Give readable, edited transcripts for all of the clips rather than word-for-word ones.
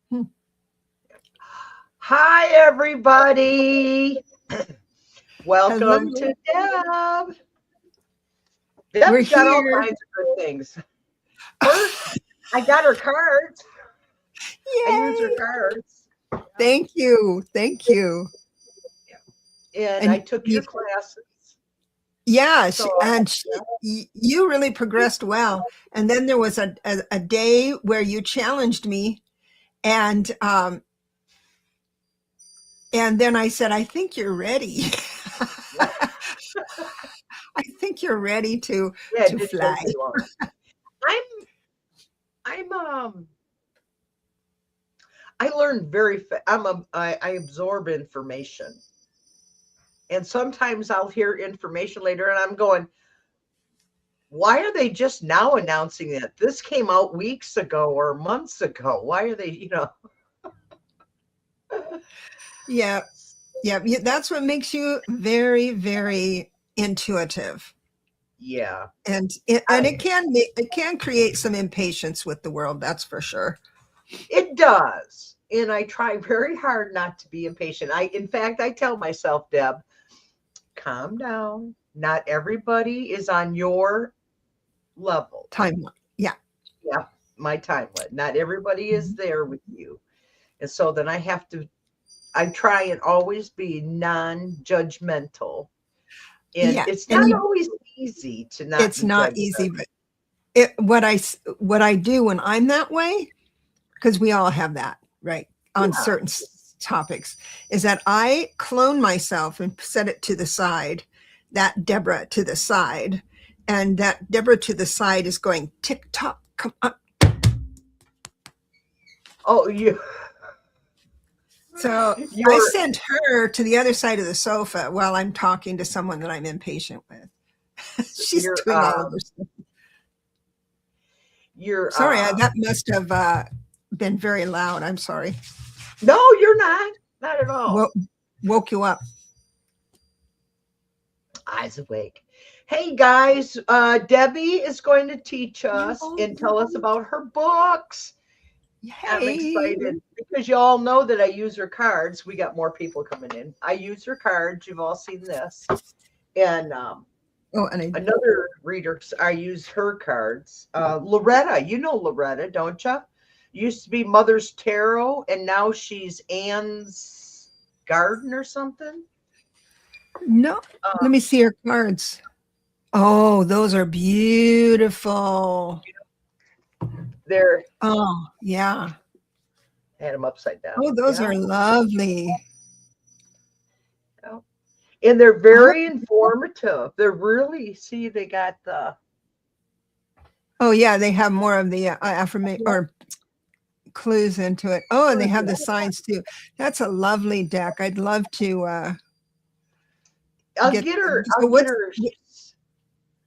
Hmm. Hi, everybody. Hello. Welcome to Deb. We're Deb's got all here. kinds of good things. First, I got her cards. I use her Yay. cards. Thank you. Thank you. And I And took you, your classes. yeah, So, you really progressed well. And then there was a day where you challenged me, and then I said, I think you're ready. I think you're ready to yeah, it did fly. take me long. I'm I learn very fast. I absorb information. And sometimes I'll hear information later and I'm going, why are they just now announcing it? This came out weeks ago or months ago. Why are they? Yeah. Yeah. That's what makes you very, very intuitive. Yeah. And it can create some impatience with the world, that's for sure. It does. And I try very hard not to be impatient. In fact, I tell myself, Deb, calm down. Not everybody is on your level. Timeline. Yeah. Yeah, my timeline. Not everybody is Mhm. there with you. And so then I try and always be non-judgmental. And Yeah. it's And not always easy to not it's be not judgmental. easy, but what I do when I'm that way, because we all have that, right? On Yeah. certain topics, is that I clone myself and set it to the side, that Debra to the side, and that Debra to the side is going tick tock, come up. Oh, you So I you're sent her to the other side of the sofa while I'm talking to someone that I'm impatient with. She's you're doing all of her stuff. you're Sorry, that must have been very loud. I'm sorry. no, you're not at all. Woke you up. Eyes awake. Hey guys, Debbie is going to teach You're us all and tell us about her books. I'm Hey. excited because you all know that I use her cards. We got more people coming in. I use her cards. You've all seen this. And Oh, and another reader, I use her cards. Loretta, you know Loretta, don't you? Used to be Mother's Tarot, and now she's Anne's Garden or something. no. Let me see your cards. Oh, those are beautiful. They're Oh, yeah. had them upside down. Oh, those Yeah. are lovely. Yeah. And they're Oh, very informative. They're really, see, they got the. oh yeah, they have more of the affirmation or clues into it. Oh, and they have the signs too. That's a lovely deck. I'd love to get. So I'll get her.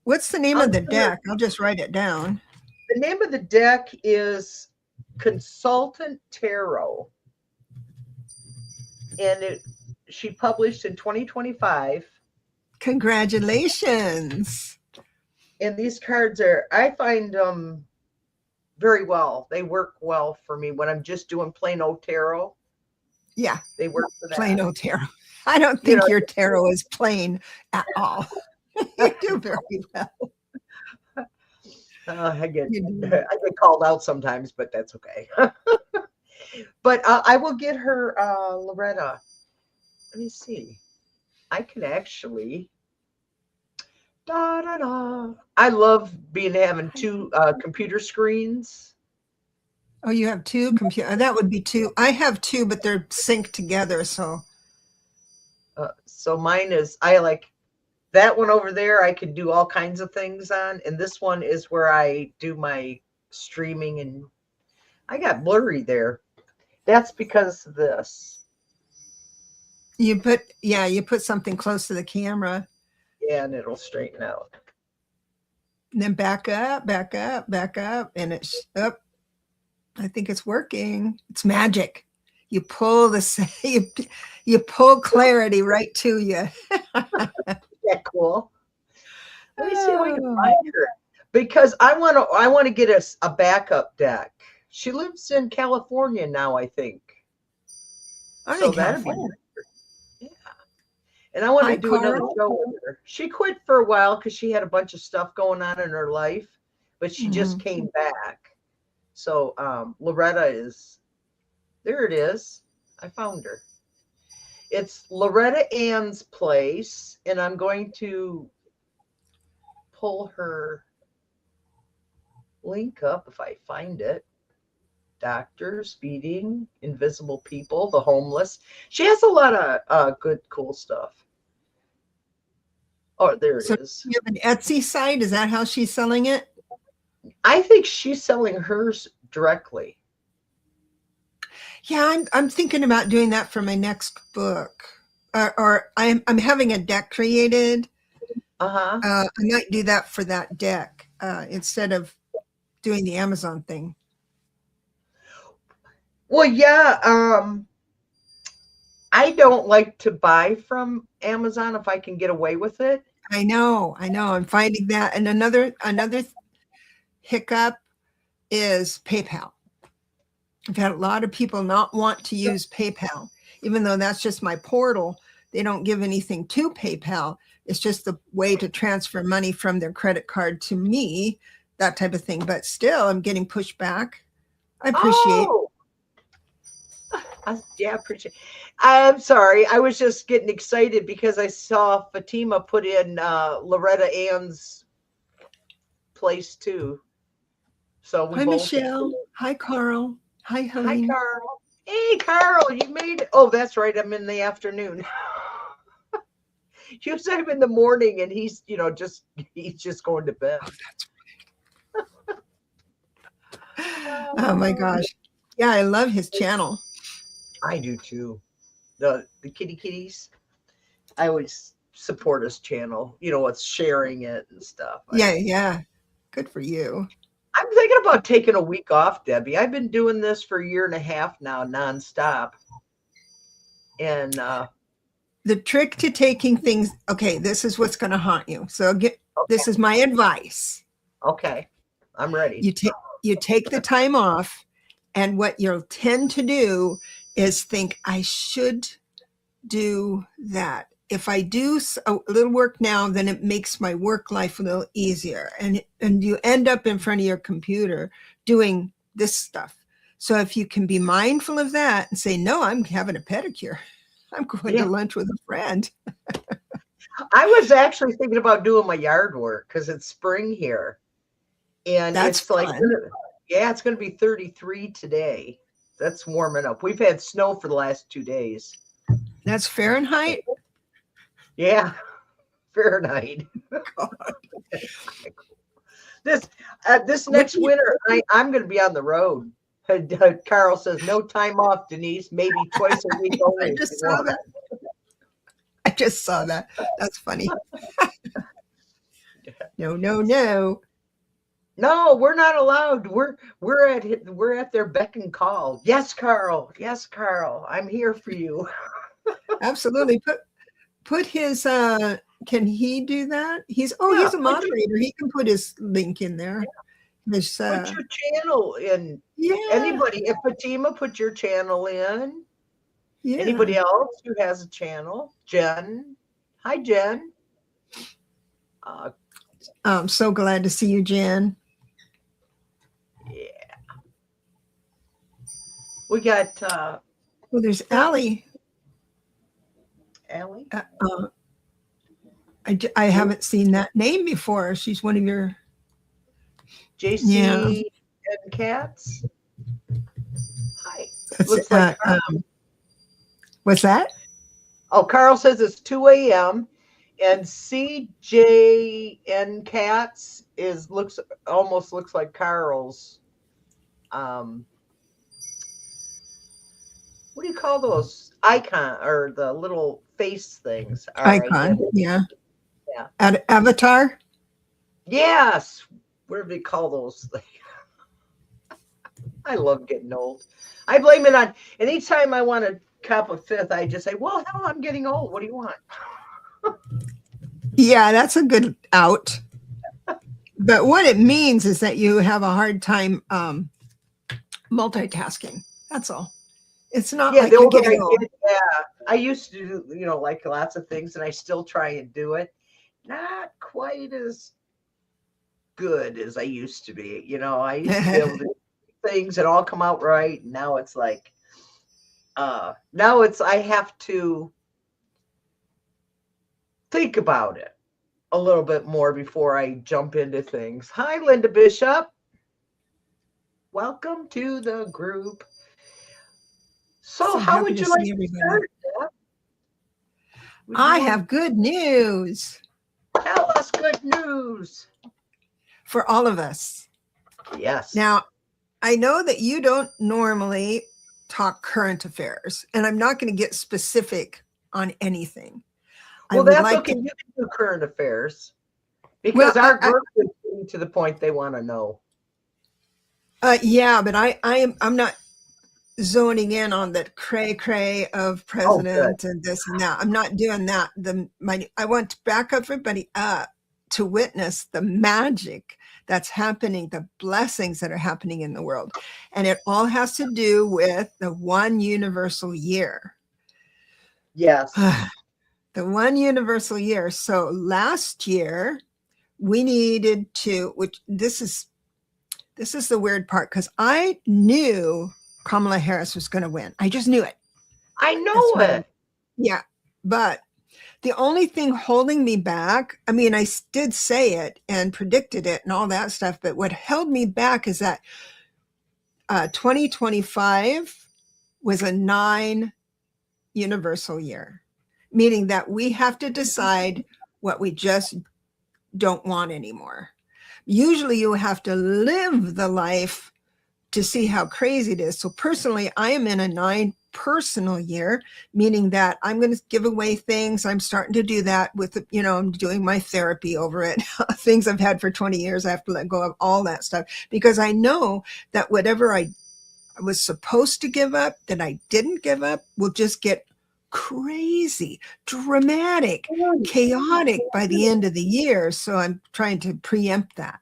what's the name I'll of the get her. deck? I'll just write it down. The name of the deck is Consultant Tarot. And she published in 2025. Congratulations. And these cards I find them very well. They work well for me when I'm just doing plain old tarot. Yeah, They work for plain that. old tarot. I don't You think know, your tarot is plain at all. You do very well. I get You do. I get called out sometimes, but that's okay. But I will get her Loretta. Let me see. I can actually. Da, da, da. I love having two computer screens. Oh, you have two computer. That would be two. I have two, but they're synced together. So So mine is I like that one over there. I can do all kinds of things on, and this one is where I do my streaming. And I got blurry there. That's because of this. you put something close to the camera, Yeah, and it'll straighten out. and then back up, back up, back up, and it's up. I think it's working. It's magic. You pull you pull clarity right to you. Yeah, cool. Let me see if we can Oh, find her because I want to get a backup deck. She lives in California now, I think. I'm So in that'd be California. yeah. And I want Hi, to do another Carl. show with her. She quit for a while because she had a bunch of stuff going on in her life, but she just came back. So Loretta is there. It is. I found her. It's Loretta Ann's place, and I'm going to pull her link up if I find it. Doctors, feeding, invisible people, the homeless. She has a lot of good, cool stuff. Oh, there it So is. you have an Etsy site? Is that how she's selling it? I think she's selling hers directly. Yeah, I'm thinking about doing that for my next book. Or I'm having a deck created. Uh-huh. I might do that for that deck instead of doing the Amazon thing. Well, yeah, I don't like to buy from Amazon if I can get away with it. I know. I'm finding that. And another hiccup is PayPal. I've had a lot of people not want to use PayPal, even though that's just my portal. They don't give anything to PayPal. It's just the way to transfer money from their credit card to me, that type of thing. But still, I'm getting pushed back. I appreciate. Oh, yeah, appreciate. I'm sorry. I was just getting excited because I saw Fatima put in Loretta Ann's place too. So we Hi, both. Michelle. Hi, Carl. Hi, Hi, Helene. Carl. Hey, Carl, you made it. Oh, that's right. I'm in the afternoon. You said him in the morning, and he's just going to bed. Oh, that's right. Oh my gosh. Yeah, I love his channel. I do too. The kitties. I always support his channel. With sharing it and stuff. Yeah. Good for you. I'm thinking about taking a week off, Debbie. I've been doing this for a year and a half now, nonstop. And The trick to taking things, okay, this is what's going to haunt you. So this is my advice. okay, I'm ready. You take the time off, and what you'll tend to do is think, I should do that. If I do a little work now, then it makes my work life a little easier. And you end up in front of your computer doing this stuff. So if you can be mindful of that and say, no, I'm having a pedicure. I'm going to lunch with a friend. I was actually thinking about doing my yard work because it's spring here. And That's it's like, fun. it's going to be 33 today. That's warming up. We've had snow for the last 2 days. That's Fahrenheit? Yeah, Fahrenheit. This next winter, I'm going to be on the road. Carl says, no time off, Denise, maybe twice a week only. I just saw that. That's funny. No. No, we're not allowed. We're at their beck and call. Yes, Carl. Yes, Carl. I'm here for you. Absolutely. Put his can he do that? He's a moderator. He can put his link in there. Put your channel in. Yeah. Anybody, if Fatima, put your channel in. Yeah. Anybody else who has a channel? Jen. Hi, Jen. I'm so glad to see you, Jen. Yeah. We got well, there's Allie. Allie? I haven't seen that name before. She's one of your JC and Cats. Hi. Looks like what's that? Oh, Carl says it's 2 a.m. and CJN Cats almost looks like Carl's. What do you call those icon or the little face things? Icon, yeah. Avatar. Yes. What do they call those things? I love getting old. I blame it on anytime I want to cop a fifth. I just say, "Well, hell, I'm getting old. What do you want?" Yeah, that's a good out. But what it means is that you have a hard time multitasking. That's all. It's not Yeah, like the you're older getting I old. get, yeah. I used to do, like lots of things, and I still try and do it. Not quite as good as I used to be. I used to be able to do things that all come out right. And now it's like, I have to think about it a little bit more before I jump into things. Hi, Linda Bishop. Welcome to the group. So how happy would to you like see to everybody. start, Deb? I have good news Tell us good news. for all of us. Yes. Now, I know that you don't normally talk current affairs, and I'm not going to get specific on anything. Well, that's okay. You can do current affairs because our group is getting to the point they want to know. Yeah, but I'm not zoning in on the cray of president and this and that. I'm not doing that. I want to back everybody up to witness the magic that's happening, the blessings that are happening in the world. And it all has to do with the one universal year. Yes. The one universal year. So last year we needed to, which this is the weird part, because I knew Kamala Harris was going to win. I just knew it. I know it. Yeah. But the only thing holding me back, I mean, I did say it and predicted it and all that stuff, but what held me back is that 2025 was a 9 universal year, meaning that we have to decide what we just don't want anymore. Usually you have to live the life to see how crazy it is. So personally, I am in a 9 personal year, meaning that I'm going to give away things. I'm starting to do that with, I'm doing my therapy over it. Things I've had for 20 years, I have to let go of all that stuff because I know that whatever I was supposed to give up that I didn't give up will just get crazy, dramatic, chaotic by the end of the year. So I'm trying to preempt that.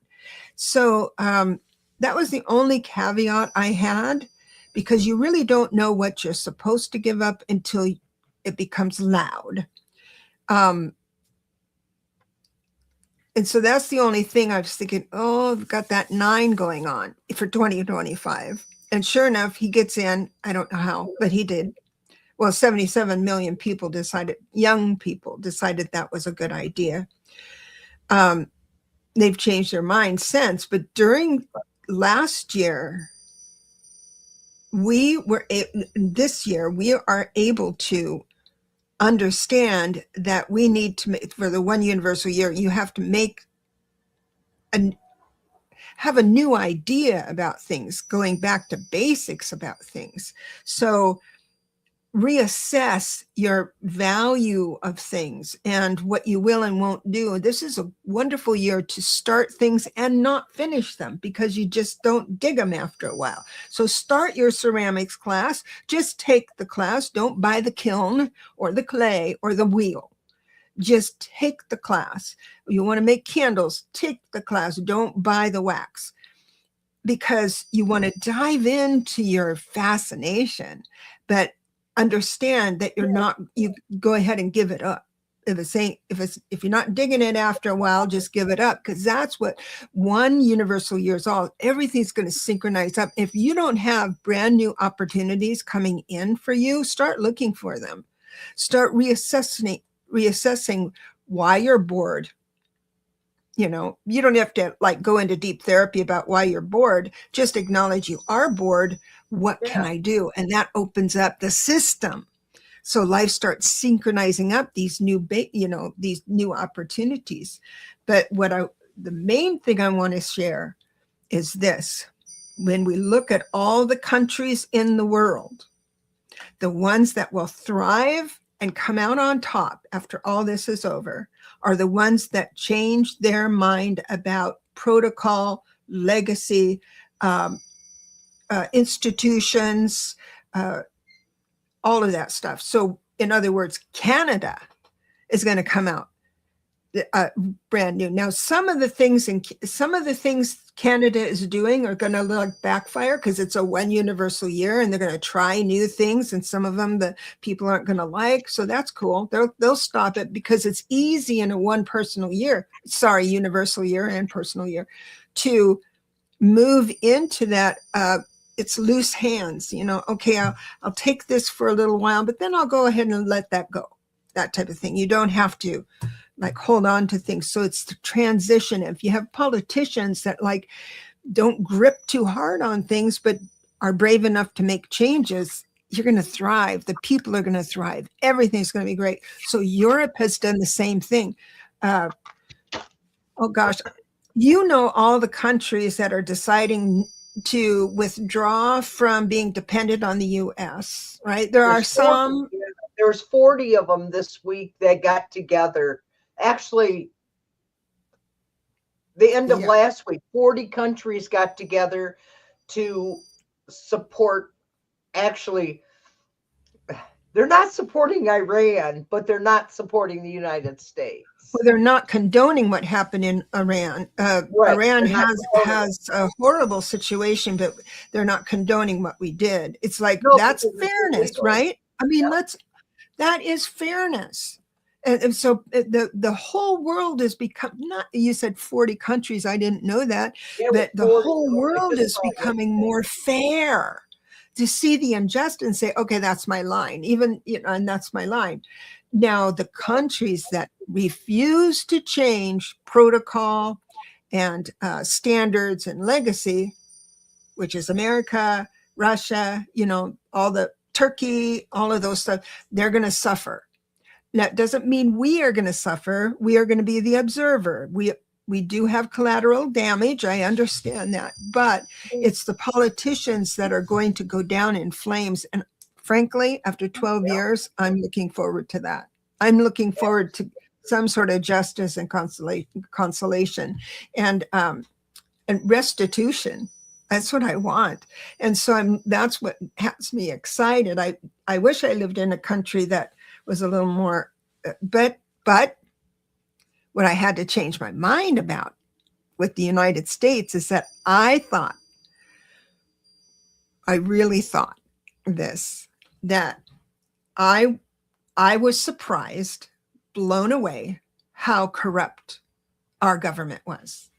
So that was the only caveat I had, because you really don't know what you're supposed to give up until it becomes loud. And so that's the only thing I was thinking, I've got that 9 going on for 2025. And sure enough, he gets in. I don't know how, but he did. Well, 77 million people young people decided that was a good idea. They've changed their minds since, but during last year, this year, we are able to understand that we need to make, for the one universal year, you have to have a new idea about things, going back to basics about things. So reassess your value of things and what you will and won't do. This is a wonderful year to start things and not finish them because you just don't dig them after a while. So start your ceramics class, just take the class, don't buy the kiln or the clay or the wheel. Just take the class. You want to make candles, take the class, don't buy the wax, because you want to dive into your fascination, but understand that you go ahead and give it up. If you're not digging it after a while, just give it up, because that's what one universal year is all. Everything's going to synchronize up. If you don't have brand new opportunities coming in for you, start looking for them. Start reassessing why you're bored. You don't have to go into deep therapy about why you're bored. Just acknowledge you are bored. What can I do? And that opens up the system. So life starts synchronizing up these new opportunities. But the main thing I want to share is this. When we look at all the countries in the world, the ones that will thrive and come out on top after all this is over are the ones that change their mind about protocol, legacy, institutions, all of that stuff. So in other words, Canada is going to come out brand new. Now, some of the things Canada is doing are going to like backfire because it's a one universal year and they're going to try new things, and some of them the people aren't going to like. So that's cool. They'll stop it because it's easy in a one personal year, sorry, universal year and personal year, to move into that. It's loose hands, you know. Okay, I'll take this for a little while, but then I'll go ahead and let that go. That type of thing. You don't have to like hold on to things. So it's the transition. If you have politicians that like don't grip too hard on things, but are brave enough to make changes, you're going to thrive. The people are going to thrive. Everything's going to be great. So Europe has done the same thing. Oh gosh, you know, all the countries that are deciding to withdraw from being dependent on the US, right? There are some. There's 40 of them this week that got together. Actually, the end of last week, 40 countries got together to support. Actually, they're not supporting Iran, but they're not supporting the United States. Well, they're not condoning what happened in Iran. Right. Iran has a horrible situation, but they're not condoning what we did. It's like, no, that's fairness, right? I mean, that is fairness. And so the whole world is not, you said 40 countries, I didn't know that, but the whole world is becoming more fair to see the injustice and say, okay, that's my line, even, you know, and that's my line. Now, the countries that refuse to change protocol and standards and legacy, which is America, Russia, you know, all the Turkey, all of those stuff, they're going to suffer. That doesn't mean we are going to suffer. We are going to be the observer. We do have collateral damage. I understand that, but it's the politicians that are going to go down in flames. And frankly, after 12 years, I'm looking forward to that. I'm looking forward to some sort of justice and consolation and restitution. That's what I want. And so that's what has me excited. I wish I lived in a country that was a little more, but what I had to change my mind about with the United States is that I really thought this, that I was surprised, blown away, how corrupt our government was.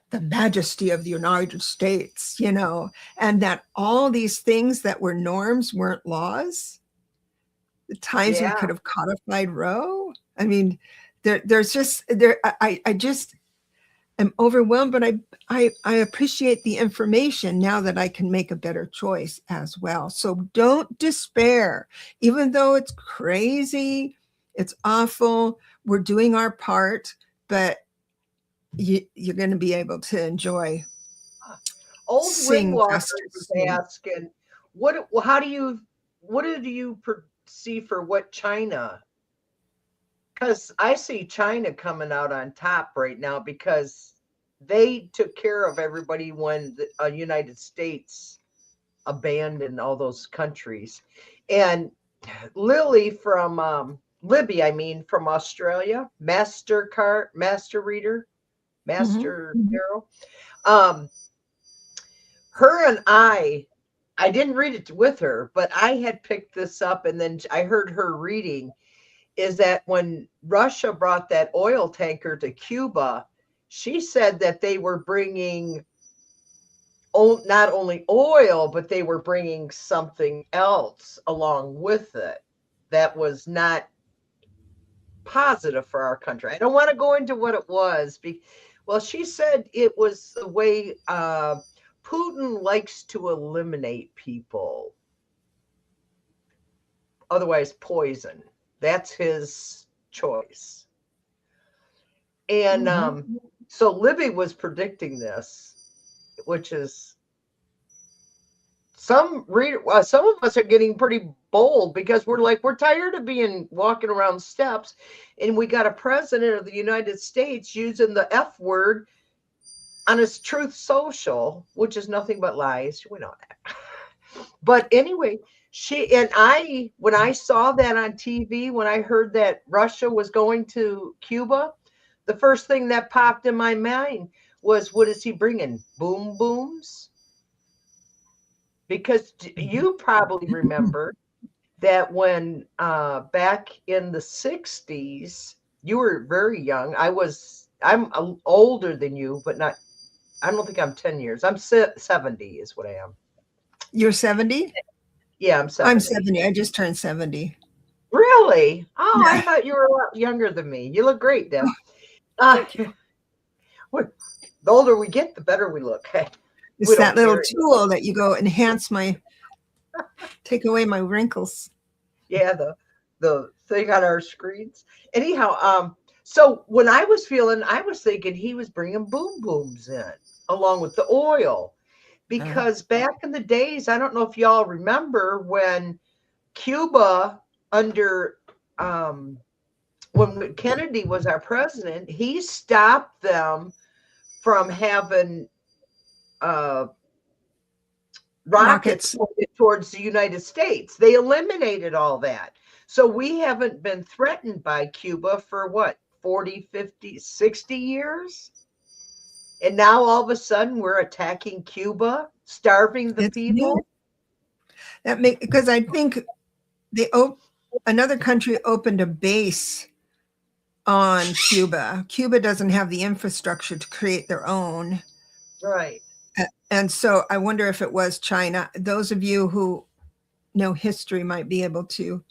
The majesty of the United States, you know, and that all these things that were norms weren't laws. The times we could have codified Roe. I mean, there's just I just am overwhelmed, but I appreciate the information now that I can make a better choice as well. So don't despair, even though it's crazy, it's awful. We're doing our part, but you're going to be able to enjoy. Old Windwalker was asking, what do you see for what China? Because I see China coming out on top right now because they took care of everybody when the United States abandoned all those countries. And Libby from Australia, Master Reader, Master Tarot. Her and I didn't read it with her, but I had picked this up and then I heard her reading, is that when Russia brought that oil tanker to Cuba, she said that they were bringing not only oil, but they were bringing something else along with it that was not positive for our country. I don't want to go into what it was. Well, she said it was the way Putin likes to eliminate people, otherwise poison. That's his choice. And so Libby was predicting this, which is some of us are getting pretty bold because we're tired of walking around steps, and we got a president of the United States using the F word on his Truth Social, which is nothing but lies. We know that. But anyway, when I saw that on TV, when I heard that Russia was going to Cuba, the first thing that popped in my mind was, what is he bringing? Boom booms? Because you probably remember that when back in the 60s, you were very young. I'm older than you, but not, I don't think I'm 10 years. I'm 70 is what I am. You're 70? Yeah, I'm I'm 70. 70. I just turned 70. Really? Oh, I Yeah. thought you were a lot younger than me. You look great, Deb. Thank you. The older we get, the better we look. It's We that don't little care. tool that you go take away my wrinkles. Yeah, the thing on our screens. Anyhow, so when I was thinking he was bringing boom booms in along with the oil, because back in the days, I don't know if y'all remember when Cuba under when Kennedy was our president, he stopped them from having rockets pointed towards the United States. They eliminated all that. So we haven't been threatened by Cuba for what, 40, 50, 60 years? And now all of a sudden we're attacking Cuba, starving the people. New. Because I think another country opened a base on Cuba. Cuba doesn't have the infrastructure to create their own. Right. And so I wonder if it was China. Those of you who know history might be able to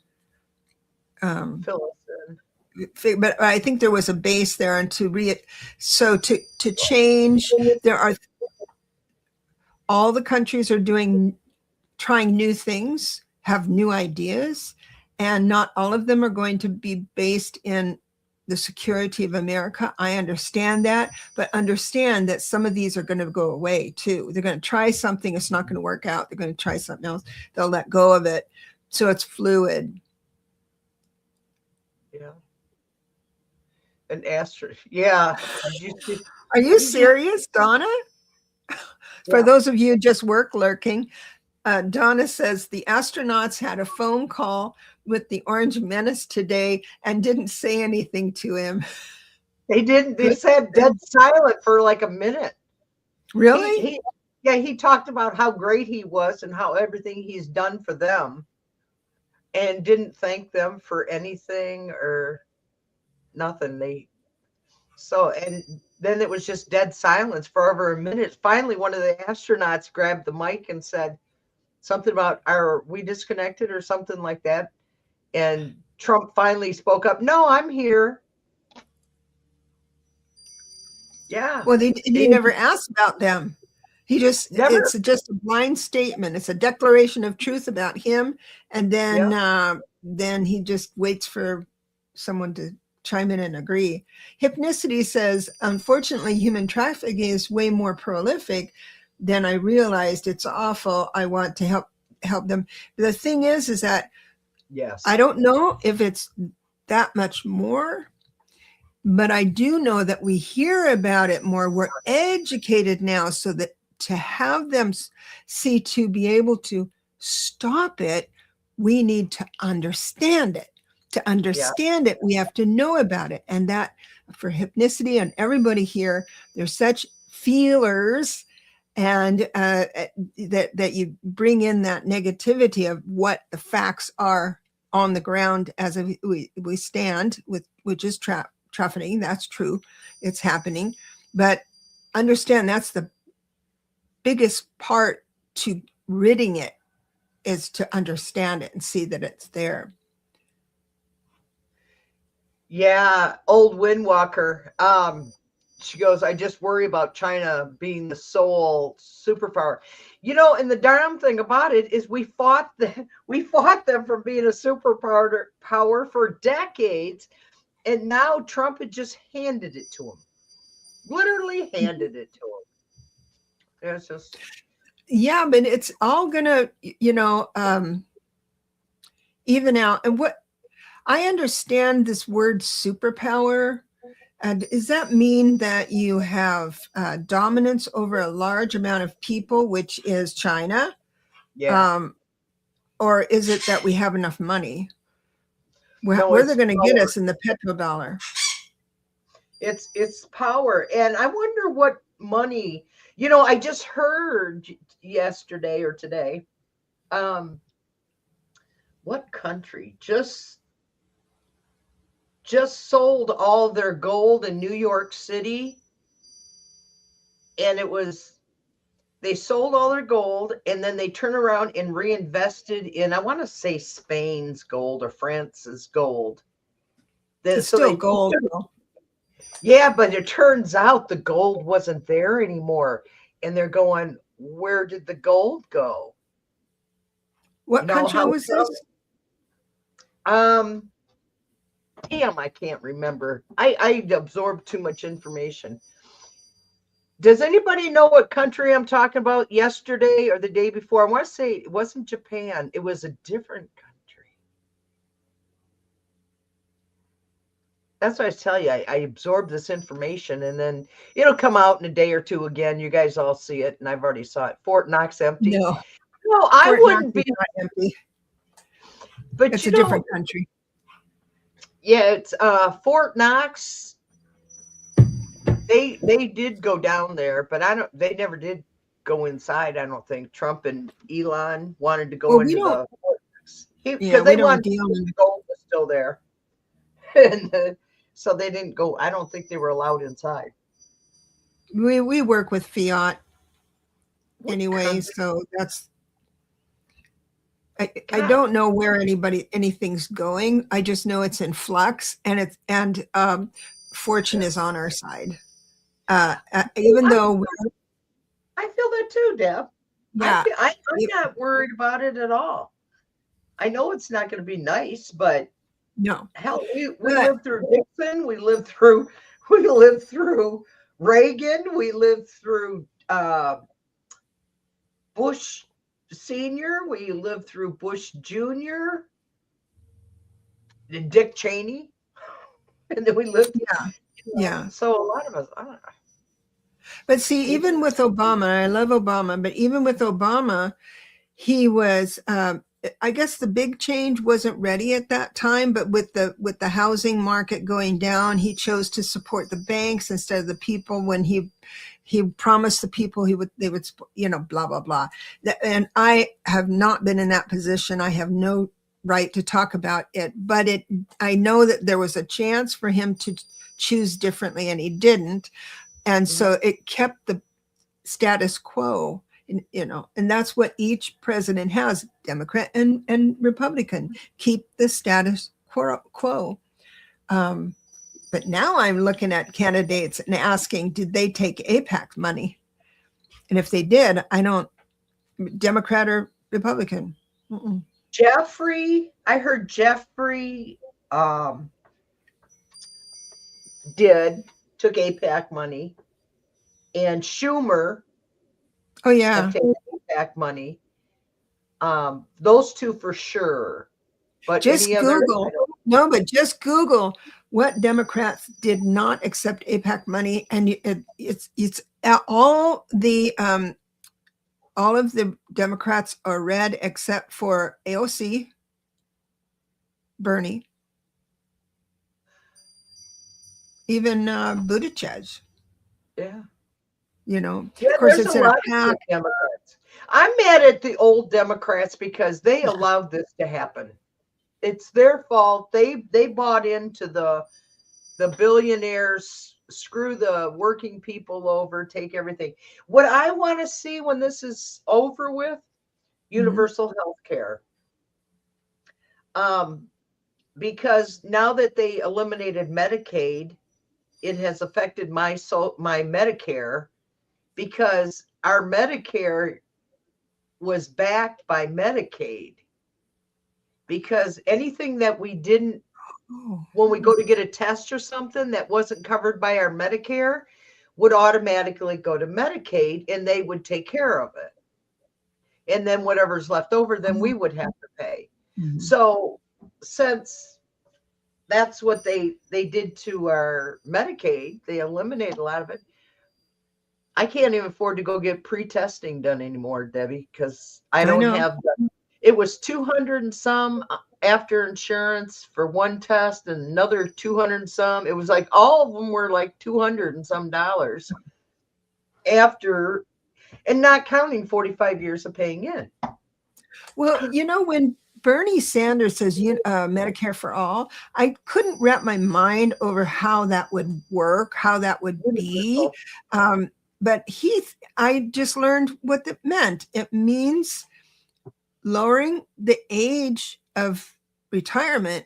Fill us in. but I think there was a base there, and to change, all the countries are trying new things, have new ideas, and not all of them are going to be based in the security of America. I understand that, but understand that some of these are going to go away too. They're going to try something, it's not going to work out. They're going to try something else. They'll let go of it. So it's fluid. Yeah. An asterisk. Yeah. Are you serious, Donna? For those of you just work lurking, Donna says the astronauts had a phone call with the Orange Menace today and didn't say anything to him. They didn't. They said dead silent for like a minute. Really? He talked about how great he was and how everything he's done for them, and didn't thank them for anything or nothing. And then it was just dead silence for over a minute. Finally, one of the astronauts grabbed the mic and said something about, are we disconnected or something like that? And Trump finally spoke up. No, I'm here. Yeah. Well, he never asked about them. It's just a blind statement. It's a declaration of truth about him. And then he just waits for someone to chime in and agree. Hypnicity says, unfortunately, human trafficking is way more prolific than I realized. It's awful. I want to help them. The thing is that I don't know if it's that much more, but I do know that we hear about it more. We're educated now, so that to have them see, to be able to stop it, we need to understand it. To understand it, we have to know about it. And that for hypnicity and everybody here, they're such feelers, and that you bring in that negativity of what the facts are on the ground as we stand with, which is trafficking. That's true. It's happening. But understand that's the biggest part to ridding it, is to understand it and see that it's there. Yeah, old Windwalker. She goes, I just worry about China being the sole superpower. And the darn thing about it is we fought them from being a superpower for decades, and now Trump had just handed it to them. Literally handed it to them. It's just, yeah, but it's all gonna, even out. And what I understand this word superpower, and does that mean that you have dominance over a large amount of people, which is China? Yeah. Or is it that we have enough money? No, where they're going to get us in the petrodollar? It's power. And I wonder what money. You know, I just heard yesterday or today, what country just sold all their gold in New York City, and they sold all their gold, and then they turn around and reinvested in, I want to say, Spain's gold or France's gold. It's still gold. Yeah, but it turns out the gold wasn't there anymore. And they're going, where did the gold go? What country was this? Damn, I can't remember. I absorbed too much information. Does anybody know what country I'm talking about yesterday or the day before? I want to say it wasn't Japan. It was a different country. That's what I tell you. I absorb this information, and then it'll come out in a day or two again. You guys all see it, and I've already saw it. Fort Knox empty. No, I wouldn't be empty. But it's a different country. Yeah, it's Fort Knox. They did go down there, but they never did go inside. I don't think Trump and Elon wanted to go into the Fort Knox because they wanted the gold was still there, and so they didn't go. I don't think they were allowed inside. We work with fiat anyway, so that's. I don't know where anything's going. I just know it's in flux, and fortune is on our side. Even though I feel that too, Deb. Yeah, I'm not worried about it at all. I know it's not going to be nice, but no. Hell, we lived through Nixon. We lived through Reagan. We lived through Bush Senior. We lived through Bush Junior. And Dick Cheney. And then we lived. Yeah. So a lot of us, I don't know. But see, even with Obama, I love Obama, but even with Obama, he was, I guess the big change wasn't ready at that time, but with the housing market going down, he chose to support the banks instead of the people when he promised the people they would, blah, blah, blah. And I have not been in that position. I have no right to talk about it, but I know that there was a chance for him to choose differently, and he didn't. And so it kept the status quo, and that's what each president has, Democrat and Republican, keep the status quo. But now I'm looking at candidates and asking, did they take AIPAC money? And if they did, I don't, Democrat or Republican. I heard Jeffrey took AIPAC money, and Schumer took AIPAC money. Those two for sure. But just Google. No, but just Google what Democrats did not accept AIPAC money, and it's all of the Democrats are red except for AOC, Bernie, even Buttigieg. Yeah. Of course it's in a pack. Democrats. I'm mad at the old Democrats because they allowed this to happen. It's their fault. They bought into the billionaires, screw the working people over, take everything. What I want to see when this is over with, universal health care. Because now that they eliminated Medicaid, it has affected my Medicare, because our Medicare was backed by Medicaid. Because anything that we didn't, when we go to get a test or something that wasn't covered by our Medicare, would automatically go to Medicaid, and they would take care of it. And then whatever's left over, then we would have to pay. So since that's what they did to our Medicaid, they eliminated a lot of it. I can't even afford to go get pre-testing done anymore, Debbie, because I don't have it was 200 and some after insurance for one test, and another 200 and some. It was like all of them were like $200 and some. after, and not counting 45 years of paying in. Well, when Bernie Sanders says Medicare for all, I couldn't wrap my mind over how that would work, how that would be. But I just learned what that meant. It means lowering the age of retirement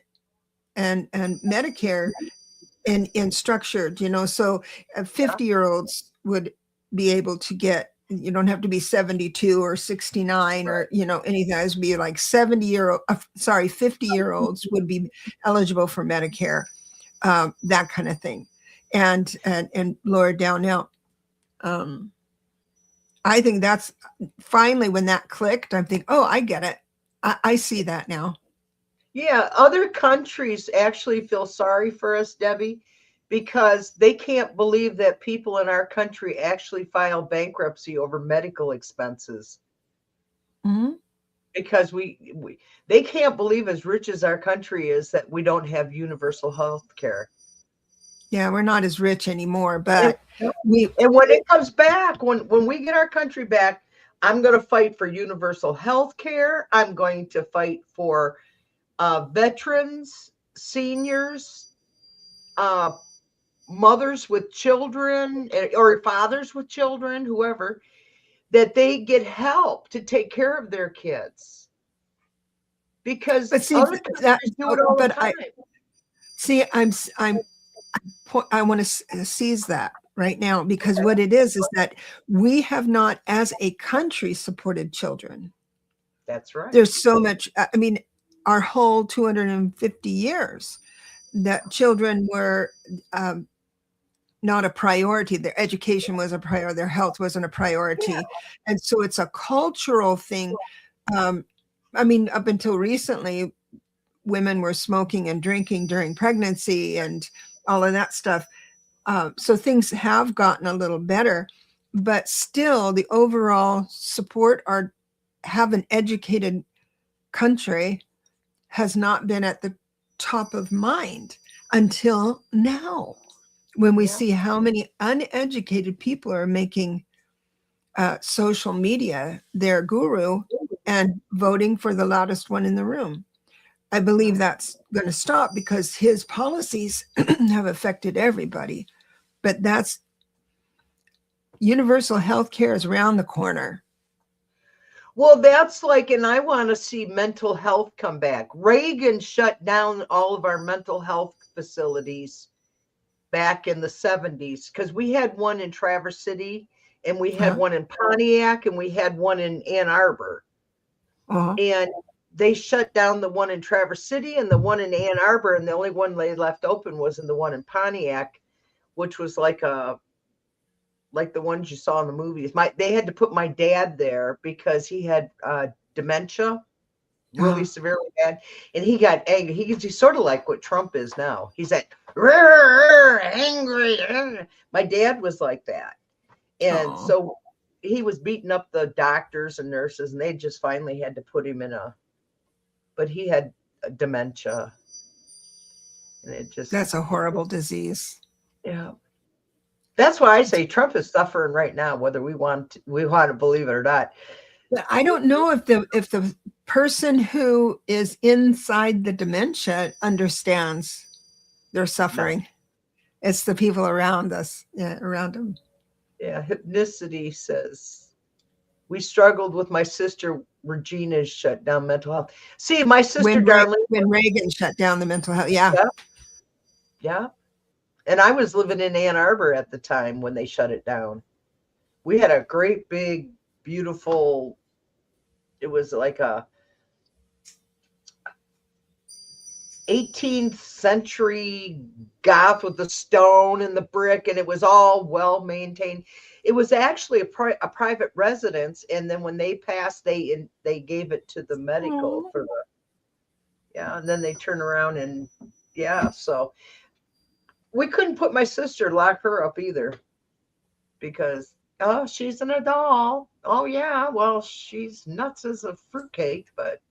and Medicare in structured, so 50-year-olds would be able to get, you don't have to be 72 or 69 or, anything. It would be like 50-year-olds would be eligible for Medicare, that kind of thing. And lower down now. I think that's finally when that clicked, I'm thinking, oh, I get it. I see that now. Yeah, other countries actually feel sorry for us, Debbie, because they can't believe that people in our country actually file bankruptcy over medical expenses. Mm-hmm. Because they can't believe, as rich as our country is, that we don't have universal health care. Yeah, we're not as rich anymore, but and when it comes back, when we get our country back, I'm going to fight for universal health care. I'm going to fight for veterans, seniors, mothers with children, or fathers with children, whoever, that they get help to take care of their kids. Because other countries do it all the time. I want to seize that right now, because what it is that we have not, as a country, supported children. That's right. There's so much. I mean, our whole 250 years that children were not a priority. Their education was a priority. Their health wasn't a priority. Yeah. And so it's a cultural thing. I mean, up until recently, women were smoking and drinking during pregnancy and all of that stuff. So things have gotten a little better, but still the overall support have an educated country has not been at the top of mind until now, when we see how many uneducated people are making social media their guru and voting for the loudest one in the room. I believe that's going to stop because his policies have affected everybody. But that's universal health care is around the corner. Well, that's like, and I want to see mental health come back. Reagan shut down all of our mental health facilities back in the 70s, because we had one in Traverse City, and we had one in Pontiac, and we had one in Ann Arbor. And they shut down the one in Traverse City and the one in Ann Arbor, and the only one they left open was in the one in Pontiac, which was like the ones you saw in the movies. They had to put my dad there because he had dementia, really severely bad, and he got angry. He's sort of like what Trump is now. He's like angry. My dad was like that, and so he was beating up the doctors and nurses, and they just finally had to put him in but he had dementia, and that's a horrible disease. Yeah. That's why I say Trump is suffering right now, whether we want to believe it or not. I don't know if the person who is inside the dementia understands their suffering. No. It's the people around us, around them. Yeah, Hypnicity says, we struggled with my sister Regina's shut down mental health. See, my sister Darlene, when Reagan shut down the mental health, yeah. And I was living in Ann Arbor at the time when they shut it down. We had a great big, beautiful, it was like a 18th century goth with the stone and the brick, and it was all well maintained. It was actually a private residence, and then when they passed, they gave it to the medical for and then they turn around and so we couldn't put my sister, lock her up either, because she's an adult. Oh yeah, well, she's nuts as a fruitcake, but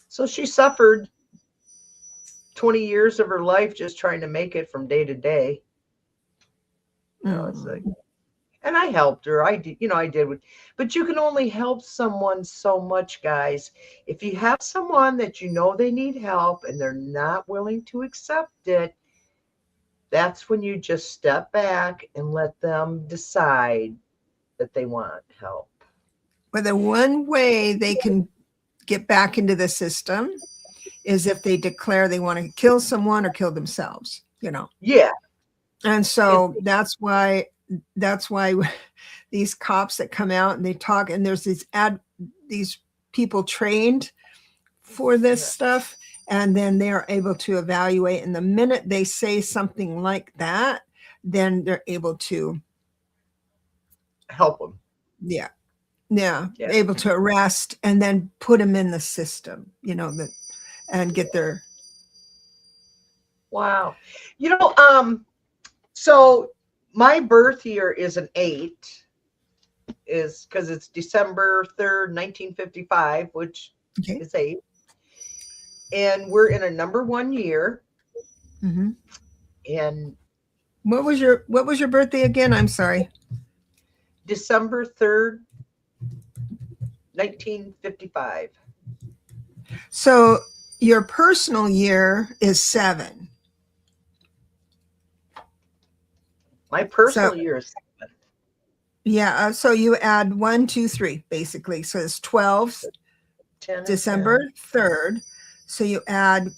so she suffered 20 years of her life just trying to make it from day to day. It's like, And I helped her. I did, I did. But you can only help someone so much, guys. If you have someone that they need help and they're not willing to accept it, that's when you just step back and let them decide that they want help. But the one way they can get back into the system is if they declare they want to kill someone or kill themselves, Yeah. And so that's why these cops that come out and they talk, and there's these people trained for this stuff, and then they are able to evaluate. And the minute they say something like that, then they're able to help them. Yeah. Able to arrest and then put them in the system, and get their. Wow. So my birth year is an 8, is because it's December 3rd, 1955, which is 8. And we're in a number 1 year. Mm-hmm. And what was your birthday again? I'm sorry. December 3rd, 1955. So your personal year is 7. My personal year is 7. Yeah. So you add 1, 2, 3, basically. So it's 12, 10 December 3rd. So you add,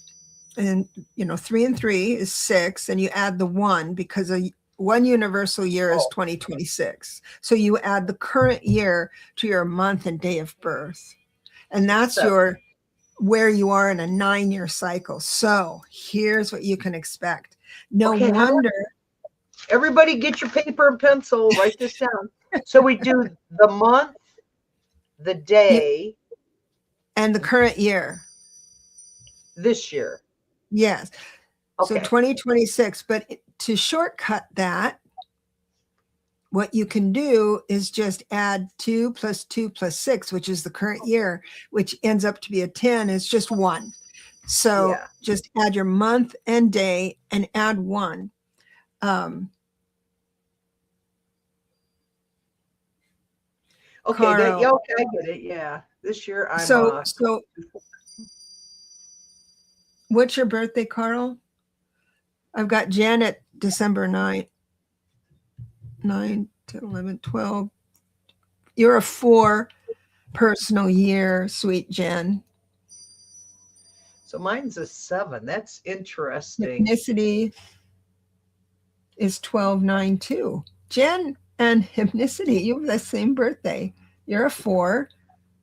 and 3 and 3 is 6, and you add the 1 because one universal year is 2026. So you add the current year to your month and day of birth. And that's 7. where you are in a 9-year cycle. So here's what you can expect. No wonder. Everybody get your paper and pencil, write this down. So we do the month, the day, and the current year. This year. Yes. Okay. So 2026. But to shortcut that, what you can do is just add 2 plus 2 plus 6, which is the current year, which ends up to be a 10. It's just 1. So just add your month and day and add 1. Okay, Carl, I get it. Yeah. This year I'm so what's your birthday, Carl? I've got Janet, December 9th. 9, 10, 11, 12. You're a 4 personal year, sweet Jen. So mine's a 7. That's interesting. Hypnicity is 12, 9, 2. Jen and Hypnicity, you have the same birthday. You're a 4,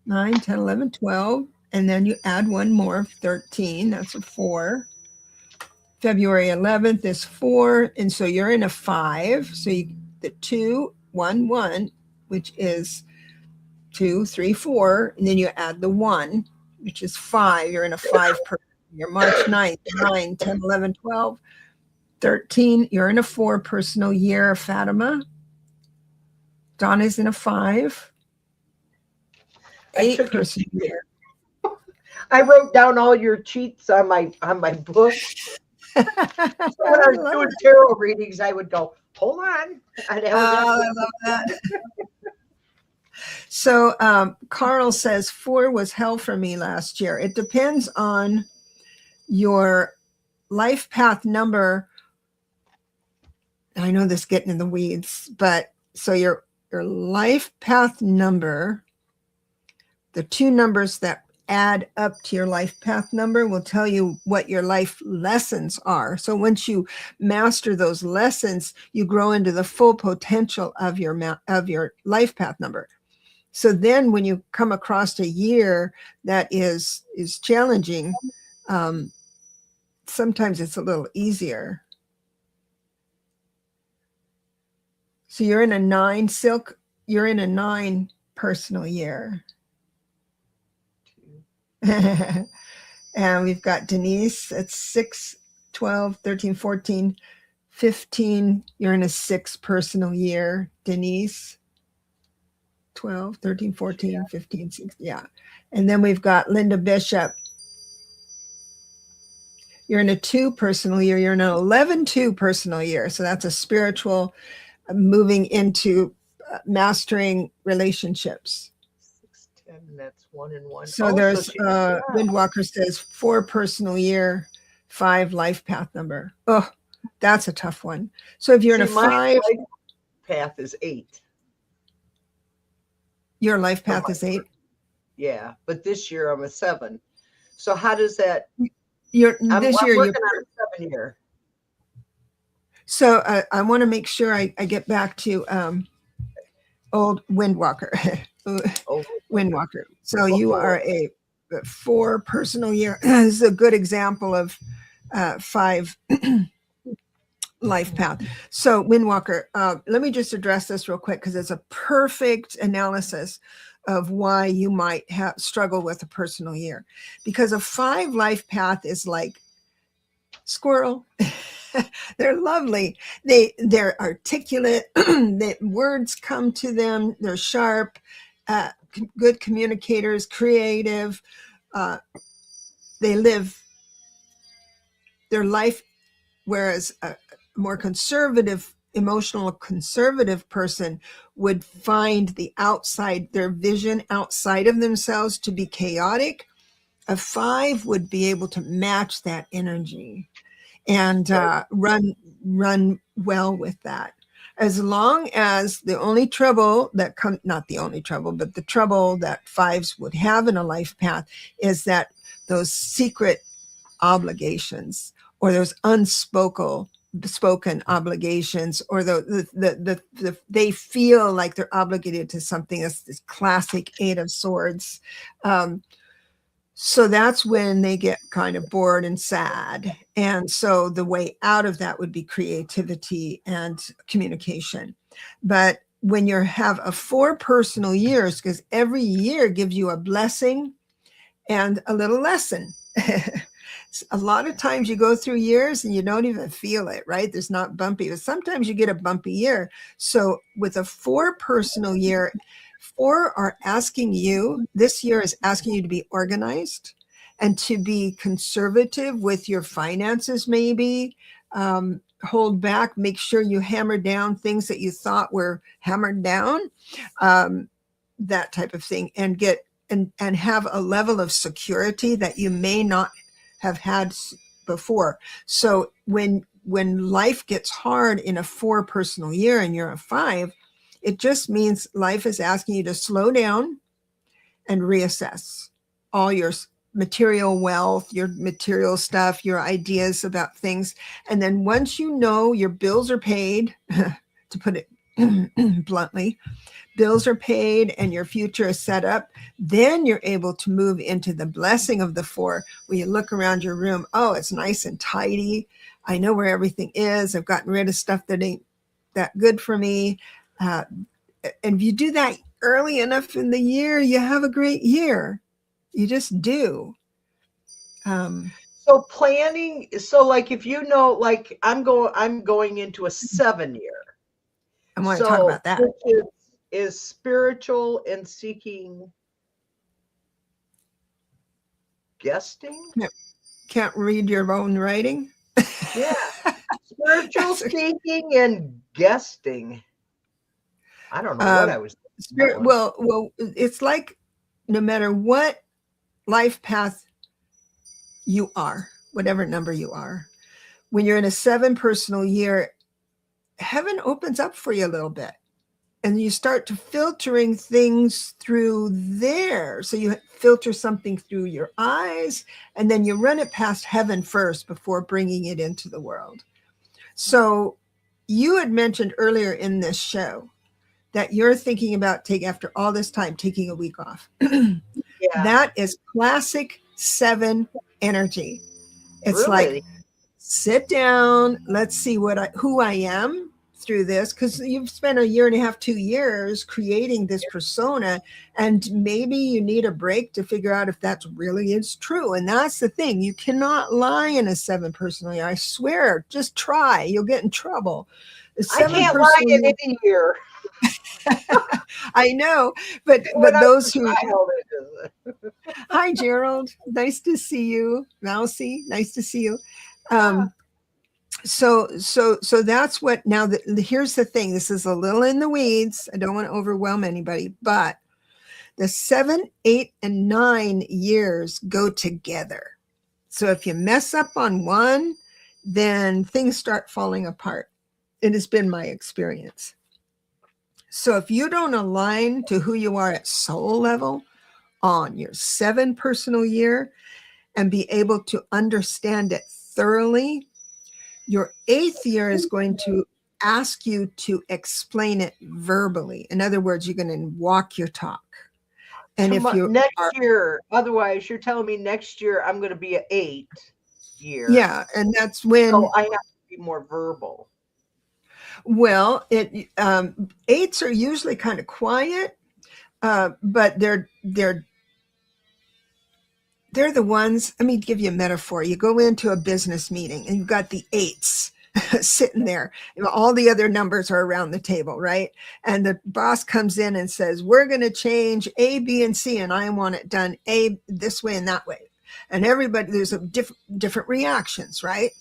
9, 10, 11, 12. And then you add one more, 13. That's a 4. February 11th is 4. And so you're in a 5. So the 2, 1, 1, which is 2, 3, 4. And then you add the 1, which is 5. You're in a 5 person. You're March 9th, 9, 10, 11, 12. 13, you're in a 4 personal year, Fatima. Donna's in a 5. 8 personal year. I wrote down all your cheats on my book. So when I was doing tarot readings, I would go, hold on. I love that. So Carl says 4 was hell for me last year. It depends on your life path number. I know this getting in the weeds, but so your life path number, the 2 numbers that add up to your life path number will tell you what your life lessons are. So once you master those lessons, you grow into the full potential of your life path number. So then when you come across a year that is challenging, sometimes it's a little easier. So you're in a 9, Silk, you're in a 9 personal year. And we've got Denise at 6, 12, 13, 14, 15. You're in a 6 personal year, Denise. 12, 13, 14, 15, 16. Yeah. And then we've got Linda Bishop. You're in a 2 personal year. You're in an 11-2 personal year. So that's a spiritual moving into mastering relationships. 610, that's 1 and 1. So Oh, so there's she, Windwalker says 4 personal year, 5 life path number. Oh, that's a tough one. So if you're in see, a my 5, life path is 8. your life for path my- is 8. Yeah, but this year I'm a 7. So how does that? I'm This year working on a 7 year. So I want to make sure I get back to old Windwalker. Oh, Windwalker. So you are a 4 personal year. This is a good example of 5 life path. So Windwalker, let me just address this real quick because it's a perfect analysis of why you might have struggle with a personal year. Because a 5 life path is like squirrel. They're lovely. They're articulate. The words come to them. They're sharp, good communicators, creative. They live their life, whereas a more conservative, emotional, conservative person would find their vision outside of themselves to be chaotic. A 5 would be able to match that energy and run well with that, as long as the only trouble that not the only trouble, but the trouble that 5s would have in a life path is that those secret obligations or those spoken obligations, or they feel like they're obligated to something. That's this classic 8 of Swords. So that's when they get kind of bored and sad. And so the way out of that would be creativity and communication. But when you have a 4 personal years, because every year gives you a blessing and a little lesson. A lot of times you go through years and you don't even feel it, right? There's not bumpy, but sometimes you get a bumpy year. So with a 4 personal year, 4 are asking you, this year is asking you to be organized and to be conservative with your finances, maybe hold back, make sure you hammer down things that you thought were hammered down, that type of thing, and get and have a level of security that you may not have had before. So when life gets hard in a 4 personal year and you're a 5, it just means life is asking you to slow down and reassess all your material wealth, your material stuff, your ideas about things. And then once you know your bills are paid, to put it bluntly, bills are paid and your future is set up, then you're able to move into the blessing of the 4, where you look around your room. Oh, it's nice and tidy. I know where everything is. I've gotten rid of stuff that ain't that good for me. And if you do that early enough in the year, you have a great year. You just do. So planning, so like if you know, like I'm going into a 7 year. I want to talk about that. Which is spiritual and seeking guesting. Can't read your own writing. Yeah, spiritual seeking and guesting. I don't know what I was. Well, it's like no matter what life path you are, whatever number you are, when you're in a 7 personal year, heaven opens up for you a little bit. And you start to filtering things through there. So you filter something through your eyes, and then you run it past heaven first before bringing it into the world. So you had mentioned earlier in this show that you're thinking about after all this time, taking a week off. Yeah. That is classic 7 energy. It's Really? like, sit down, let's see who I am through this, because you've spent a year and a half, 2 years creating this persona, and maybe you need a break to figure out if that really is true. And that's the thing, you cannot lie in a 7 personal year. I swear, just try, you'll get in trouble. I can't lie in any year. I know, but those who hi Gerald, nice to see you. Mousy, nice to see you. So that's what, now here's the thing. This is a little in the weeds. I don't want to overwhelm anybody, but the 7, 8, and 9 years go together. So if you mess up on one, then things start falling apart. It has been my experience. So if you don't align to who you are at soul level on your 7 personal year and be able to understand it thoroughly, your 8th year is going to ask you to explain it verbally. In other words, you're going to walk your talk. And if you next year, otherwise you're telling me next year I'm going to be an 8 year. Yeah, and that's when, so I have to be more verbal. Well, 8s are usually kind of quiet, but they're the ones. Let me give you a metaphor. You go into a business meeting and you've got the 8s sitting there. All the other numbers are around the table, right? And the boss comes in and says, we're going to change A, B, and C, and I want it done A this way and that way. And everybody, there's a different reactions, right?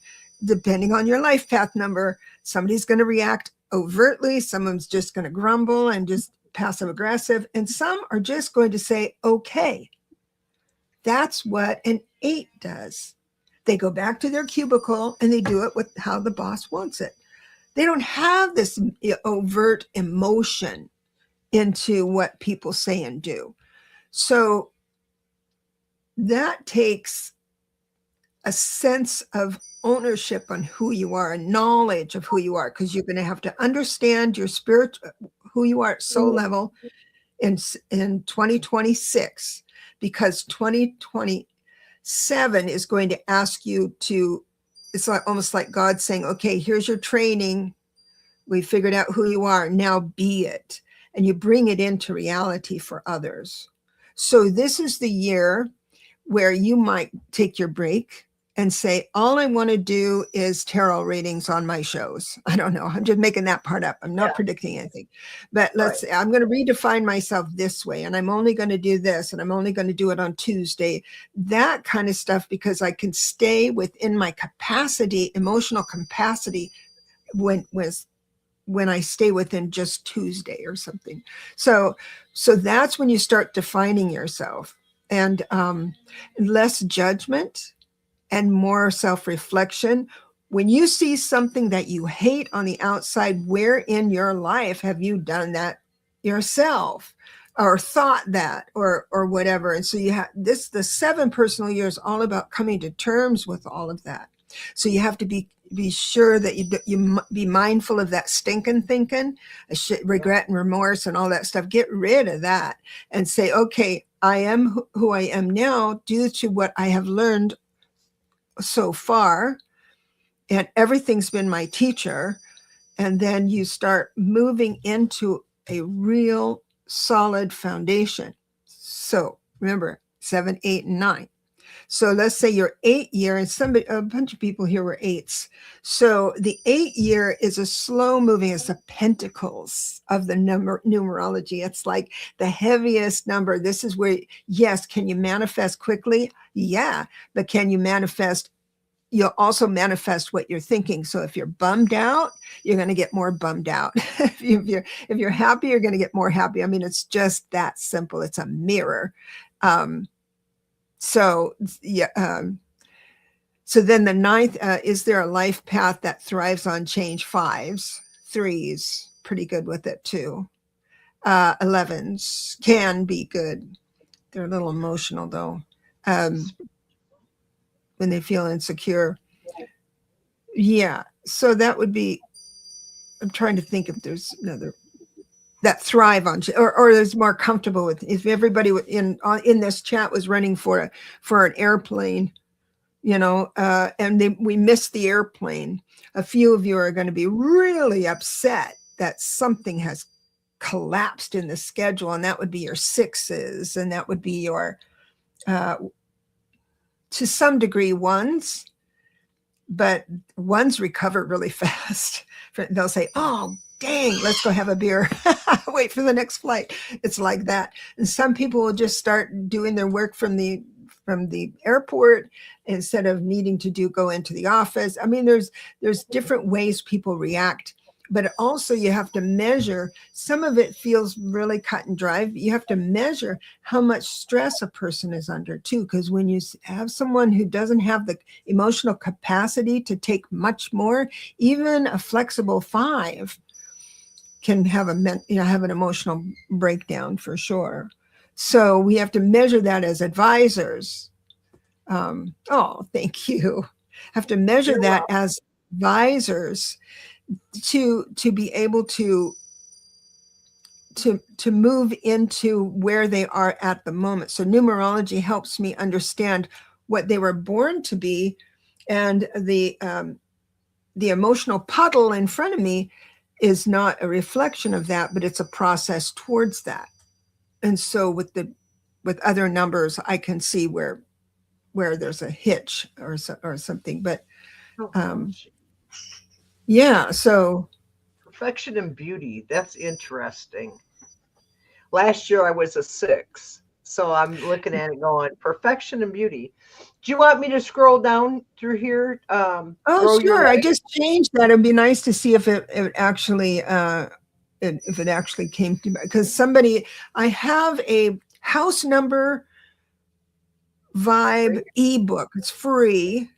Depending on your life path number, somebody's going to react overtly, someone's just going to grumble and just passive aggressive, and some are just going to say, okay. That's what an 8 does. They go back to their cubicle and they do it with how the boss wants it. They don't have this overt emotion into what people say and do. So that takes a sense of ownership on who you are, and knowledge of who you are, because you're going to have to understand your spirit, who you are at soul level in 2026, because 2027 is going to ask you to, it's like almost like God saying, okay, here's your training. We figured out who you are. Now be it. And you bring it into reality for others. So this is the year where you might take your break and say, all I want to do is tarot readings on my shows. I don't know. I'm just making that part up. I'm not predicting anything. But let's say I'm going to redefine myself this way, and I'm only going to do this, and I'm only going to do it on Tuesday. That kind of stuff, because I can stay within my capacity, emotional capacity, when I stay within just Tuesday or something. So that's when you start defining yourself, and less judgment and more self-reflection. When you see something that you hate on the outside, where in your life have you done that yourself, or thought that, or whatever? And so you have this, the 7 personal year is all about coming to terms with all of that. So you have to be sure that you be mindful of that stinking thinking, regret and remorse and all that stuff. Get rid of that and say, okay, I am who I am now due to what I have learned so far, and everything's been my teacher. And then you start moving into a real solid foundation. So remember, 7, 8, and 9. So let's say your 8 year, and a bunch of people here were 8s. So the 8 year is a slow moving, it's the pentacles of the numerology. It's like the heaviest number. This is where, yes, can you manifest quickly? Yeah, but can you manifest? You'll also manifest what you're thinking. So if you're bummed out, you're going to get more bummed out. if you're happy, you're going to get more happy. I mean, it's just that simple. It's a mirror. So then the 9th, is there a life path that thrives on change? 5s, 3s, pretty good with it too. 11s can be good. They're a little emotional though. When they feel insecure. Yeah. So that would be, I'm trying to think if there's another that thrive on, or is more comfortable with. If everybody in this chat was running for an airplane, and we missed the airplane, a few of you are going to be really upset that something has collapsed in the schedule, and that would be your 6s, and that would be your to some degree 1s, but 1s recover really fast. They'll say, oh, dang, let's go have a beer. Wait for the next flight. It's like that. And some people will just start doing their work from the from the airport instead of needing to go into the office. I mean, there's different ways people react, but also you have to measure. Some of it feels really cut and dry. You have to measure how much stress a person is under too, because when you have someone who doesn't have the emotional capacity to take much more, even a flexible 5 can have have an emotional breakdown for sure. So we have to measure that as advisors. Oh, thank you. Have to measure You're that welcome. as advisors to be able to move into where they are at the moment. So numerology helps me understand what they were born to be, and the emotional puddle in front of me is not a reflection of that, but it's a process towards that. And so with other numbers, I can see where there's a hitch or something. But yeah, so perfection and beauty. That's interesting. Last year I was a 6. So I'm looking at it going, perfection and beauty. Do you want me to scroll down through here? Oh, sure. I just changed that. It'd be nice to see if it actually if it actually came to, because I have a house number vibe ebook. It's free.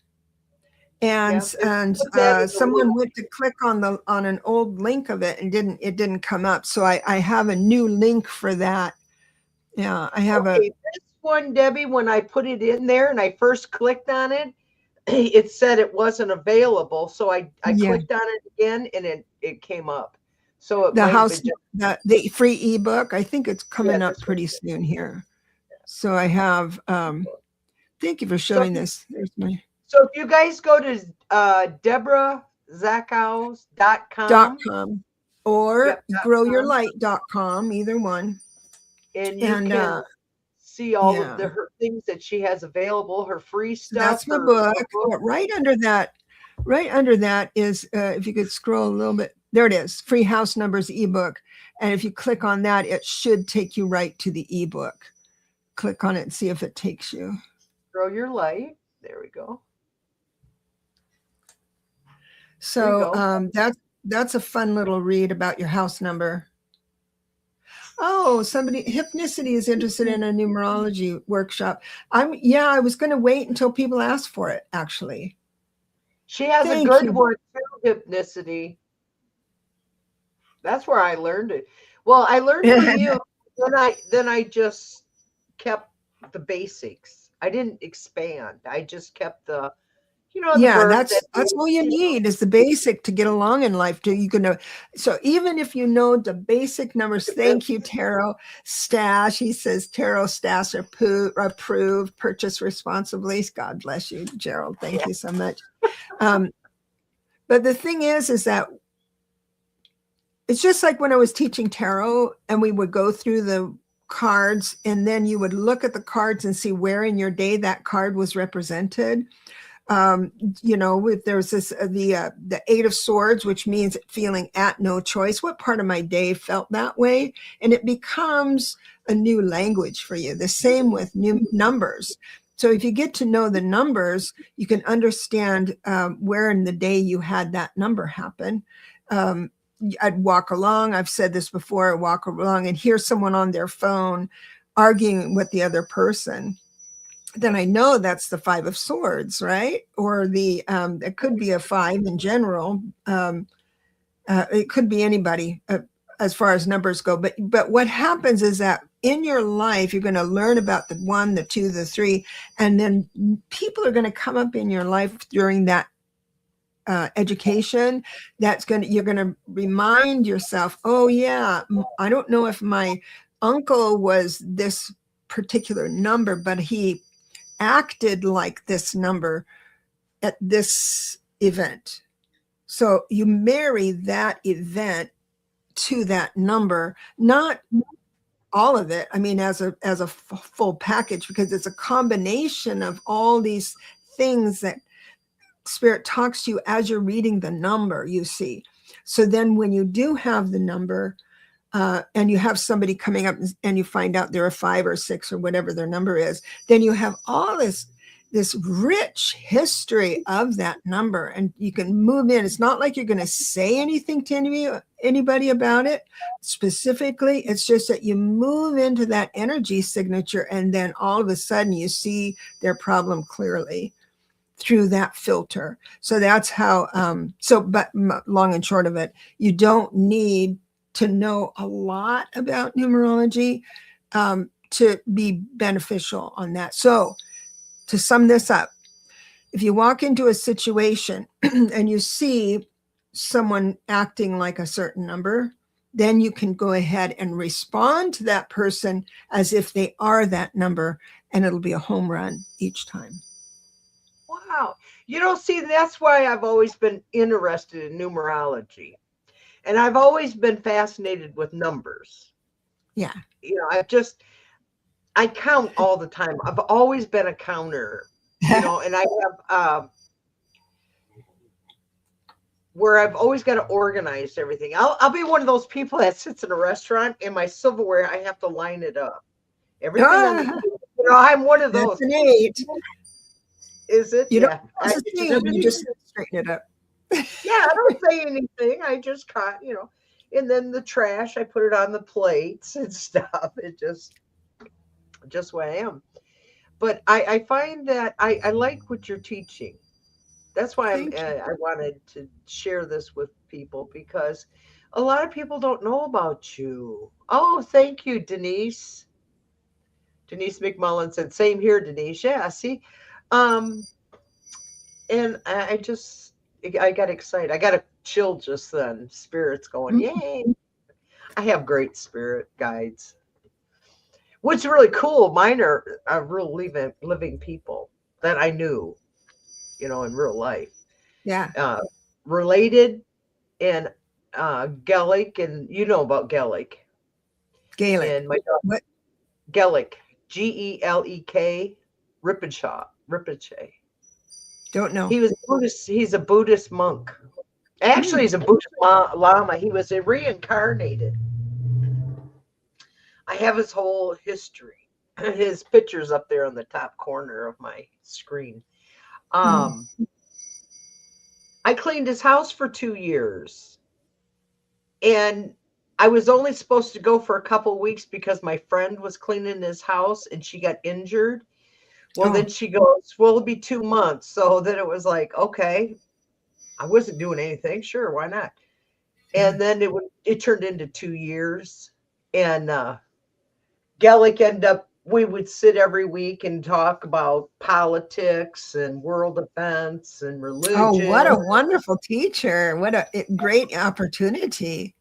And someone went to click on an old link of it and it didn't come up. So I have a new link for that. Yeah, I have this one, Debbie, when I put it in there and I first clicked on it, it said it wasn't available. So I clicked on it again and it came up. So it the house, the free ebook, I think it's coming up pretty soon here. So I have, thank you for showing this. There's my. So if you guys go to DebraZachau.com or growyourlight.com, either one. And you can see all of her things that she has available, her free stuff. That's my book. But right under that is, if you could scroll a little bit, there it is, free house numbers ebook. And if you click on that, it should take you right to the ebook. Click on it and see if it takes you. Grow Your Light. There we go. So that's a fun little read about your house number. Oh, Hypnicity is interested in a numerology workshop. I was going to wait until people asked for it, actually. She has a good one too, Hypnicity. That's where I learned it. Well, I learned from you. Then I just kept the basics. I didn't expand. I just kept the that's all you need is the basic to get along in life. So even if you know the basic numbers, thank you, Tarot Stash. He says Tarot Stash approved, purchase responsibly. God bless you, Gerald. Thank you so much. But the thing is that it's just like when I was teaching tarot and we would go through the cards and then you would look at the cards and see where in your day that card was represented. If there's the 8 of Swords, which means feeling at no choice, what part of my day felt that way? And it becomes a new language for you. The same with new numbers. So if you get to know the numbers, you can understand where in the day you had that number happen. I'd walk along. I've said this before. I walk along and hear someone on their phone arguing with the other person. Then I know that's the 5 of Swords, right? Or it could be a 5 in general. It could be anybody as far as numbers go. But what happens is that in your life, you're going to learn about the 1, the 2, the 3, and then people are going to come up in your life during that education. You're going to remind yourself, oh yeah, I don't know if my uncle was this particular number, but he acted like this number at this event. So you marry that event to that number, not all of it. I mean, as a full package, because it's a combination of all these things that Spirit talks to you as you're reading the number, you see. So then when you do have the number, and you have somebody coming up and you find out they're a 5 or 6 or whatever their number is, then you have all this rich history of that number, and you can move in. It's not like you're going to say anything to anybody about it specifically. It's just that you move into that energy signature, and then all of a sudden you see their problem clearly through that filter. So that's how, but long and short of it, you don't need to know a lot about numerology to be beneficial on that. So to sum this up, if you walk into a situation and you see someone acting like a certain number, then you can go ahead and respond to that person as if they are that number, and it'll be a home run each time. Wow. See, that's why I've always been interested in numerology. And I've always been fascinated with numbers. Yeah. I count all the time. I've always been a counter, and I have where I've always got to organize everything. I'll be one of those people that sits in a restaurant and my silverware, I have to line it up. Everything I'm one of those. That's an 8. Is it? You yeah. You just straighten it up. Yeah, I don't say anything. I just cut, and then the trash, I put it on the plates and stuff. It just where I am. But I find that I like what you're teaching. That's why I wanted to share this with people, because a lot of people don't know about you. Oh, thank you, Denise. Denise McMullen said, same here, Denise. Yeah, see? And I got excited. I got a chill just then. Spirits going, yay. I have great spirit guides. What's really cool, mine are real living people that I knew, in real life. Yeah. Related and Gaelic, and you know about Gaelic. And my dog, Gaelic, Gelek, Ripenshaw. Don't know. He was Buddhist. He's a Buddhist monk. Actually, he's a Buddhist Lama. He was reincarnated. I have his whole history. His picture's up there on the top corner of my screen. I cleaned his house for 2 years. And I was only supposed to go for a couple weeks because my friend was cleaning his house and she got injured. Well, then she goes, well, it'll be 2 months. So then it was like, okay, I wasn't doing anything. Sure, why not? And then it turned into 2 years. And Gaelic ended up, we would sit every week and talk about politics and world events and religion. Oh, what a wonderful teacher. What a great opportunity.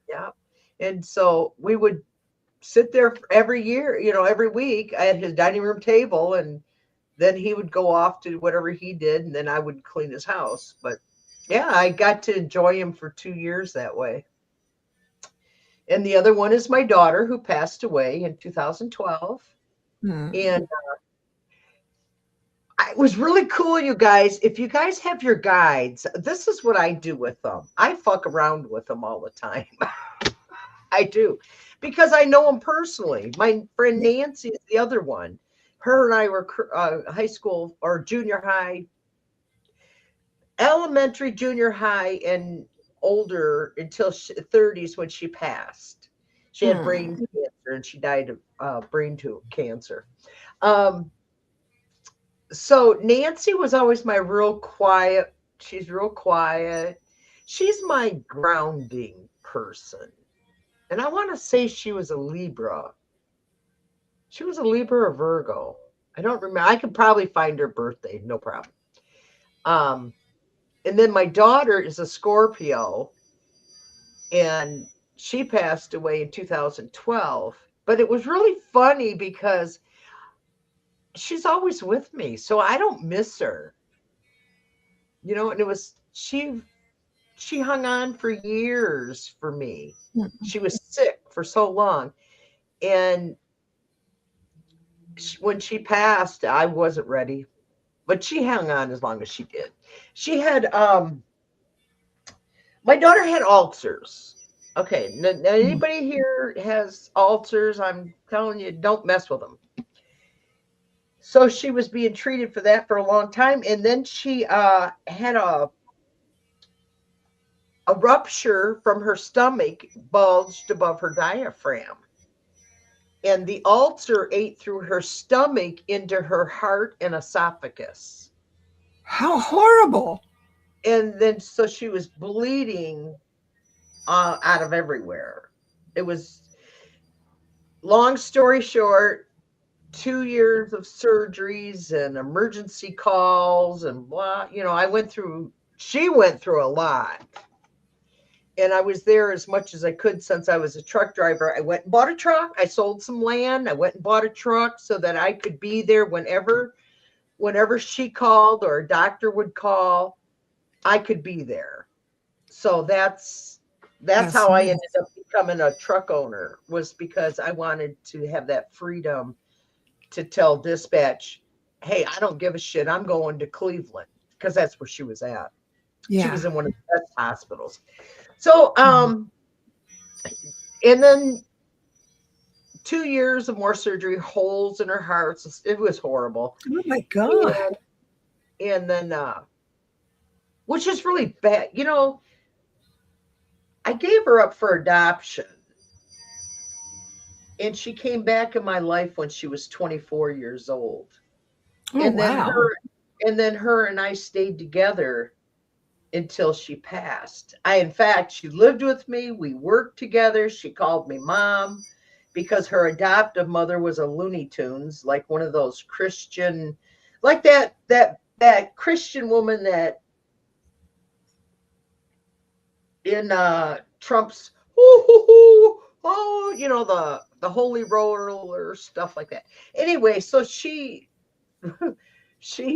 Yeah. And so we would sit there every year, every week at his dining room table, and then he would go off to whatever he did, and then I would clean his house. But yeah, I got to enjoy him for 2 years that way. And the other one is my daughter, who passed away in 2012. And it was really cool, you guys. If you guys have your guides, this is what I do with them. I fuck around with them all the time. I do, because I know them personally. My friend Nancy is the other one. Her and I were high school or junior high, elementary, junior high, and older until 30s when she passed. She had brain cancer, and she died of brain cancer. So Nancy was always my real quiet. She's real quiet. She's my grounding person. And I want to say she was a Libra. She was a Libra or Virgo. I don't remember. I could probably find her birthday. No problem. And then my daughter is a Scorpio. And she passed away in 2012. But it was really funny because she's always with me. So I don't miss her. And it was, she hung on for years for me. She was sick for so long. And when she passed, I wasn't ready, but she hung on as long as she did. She had, my daughter had ulcers. Okay, now anybody here has ulcers, I'm telling you, don't mess with them. So she was being treated for that for a long time, and then she had a rupture from her stomach, bulged above her diaphragm. And the ulcer ate through her stomach into her heart and esophagus. How horrible. And then so she was bleeding out of everywhere. It was, long story short, 2 years of surgeries and emergency calls and blah. She went through a lot. And I was there as much as I could since I was a truck driver. I went and bought a truck. I sold some land. I went and bought a truck so that I could be there whenever she called or a doctor would call, I could be there. So that's how I ended up becoming a truck owner, was because I wanted to have that freedom to tell dispatch, hey, I don't give a shit. I'm going to Cleveland, because that's where she was at. Yeah. She was in one of the best hospitals. So, and then 2 years of more surgery, holes in her heart. It was horrible. Oh my God. And then, which is really bad. I gave her up for adoption. And she came back in my life when she was 24 years old. Oh, and then wow. her and I stayed together until she passed. In fact, she lived with me. We worked together. She called me mom because her adoptive mother was a Looney Tunes, like one of those Christian, like that Christian woman that in Trump's the holy roller stuff like that. Anyway, so she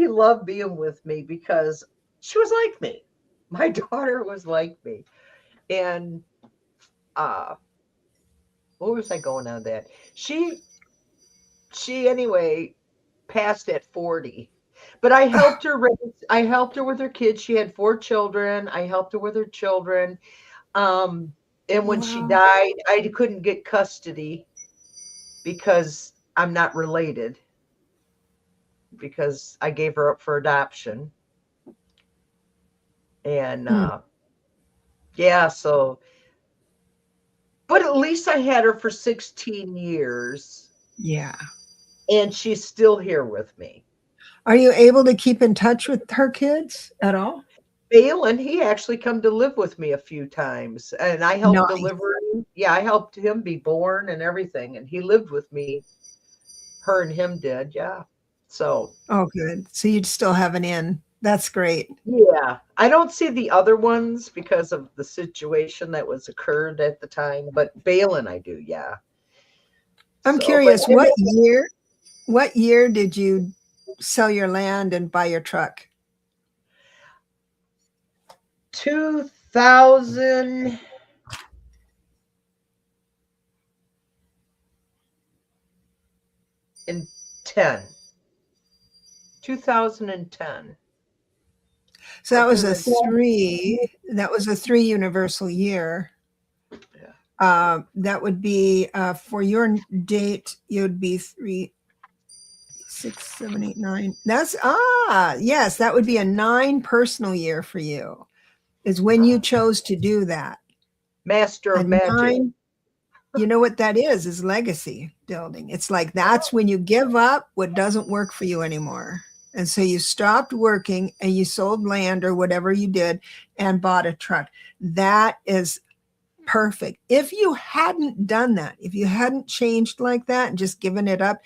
loved being with me because she was like me. My daughter was like me. And what was I going on that? She anyway passed at 40. But I helped her with her kids. She had 4 children. I helped her with her children. And when she died, I couldn't get custody because I'm not related, because I gave her up for adoption. And yeah, so, but at least I had her for 16 years. Yeah. And she's still here with me. Are you able to keep in touch with her kids at all? Balin, he actually come to live with me a few times, and I helped deliver him. Yeah, I helped him be born and everything, and he lived with me. Her and him did, yeah. So. Oh, good. So you'd still have an in. That's great. Yeah, I don't see the other ones because of the situation that was occurred at the time, but Balin I do, yeah. I'm curious, what year did you sell your land and buy your truck? 2010. 2010. So that was a 3 universal year. Yeah. That would be for your date, you would be 3, 6, 7, 8, 9. Yes, that would be a 9 personal year for you, is when you chose to do that. Master of Magic. 9, you know what that is legacy building. It's like that's when you give up what doesn't work for you anymore. And so you stopped working and you sold land or whatever you did and bought a truck. That is perfect. If you hadn't done that, if you hadn't changed like that and just given it up,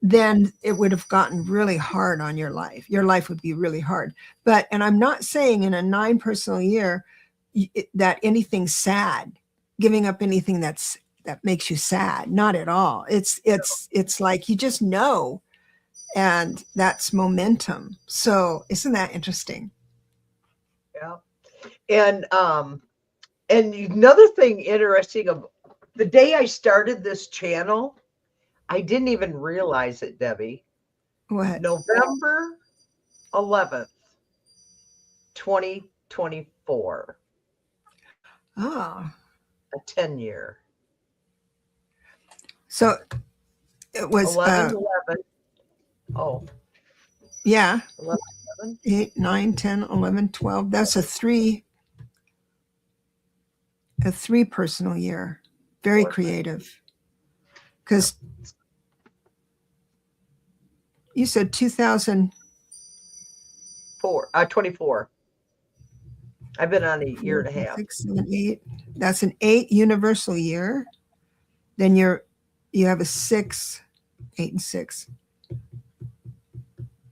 then it would have gotten really hard on your life. Your life would be really hard. And I'm not saying in a 9 personal year that anything's sad, giving up anything that makes you sad. Not at all. It's like you just know, and that's momentum. So isn't that interesting? Yeah. And another thing interesting, of the day I started this channel, I didn't even realize it, Debbie. What? November 11th, 2024. Oh, a 10-year. so it was 11, 11. Oh, yeah, 11, 11. 8, 9, 10, 11, 12. That's a three personal year. Very creative. Because you said 2004, 24. I've been on a year and a half. 6, 7, 8. That's an 8 universal year. Then you have a 6, 8 and 6.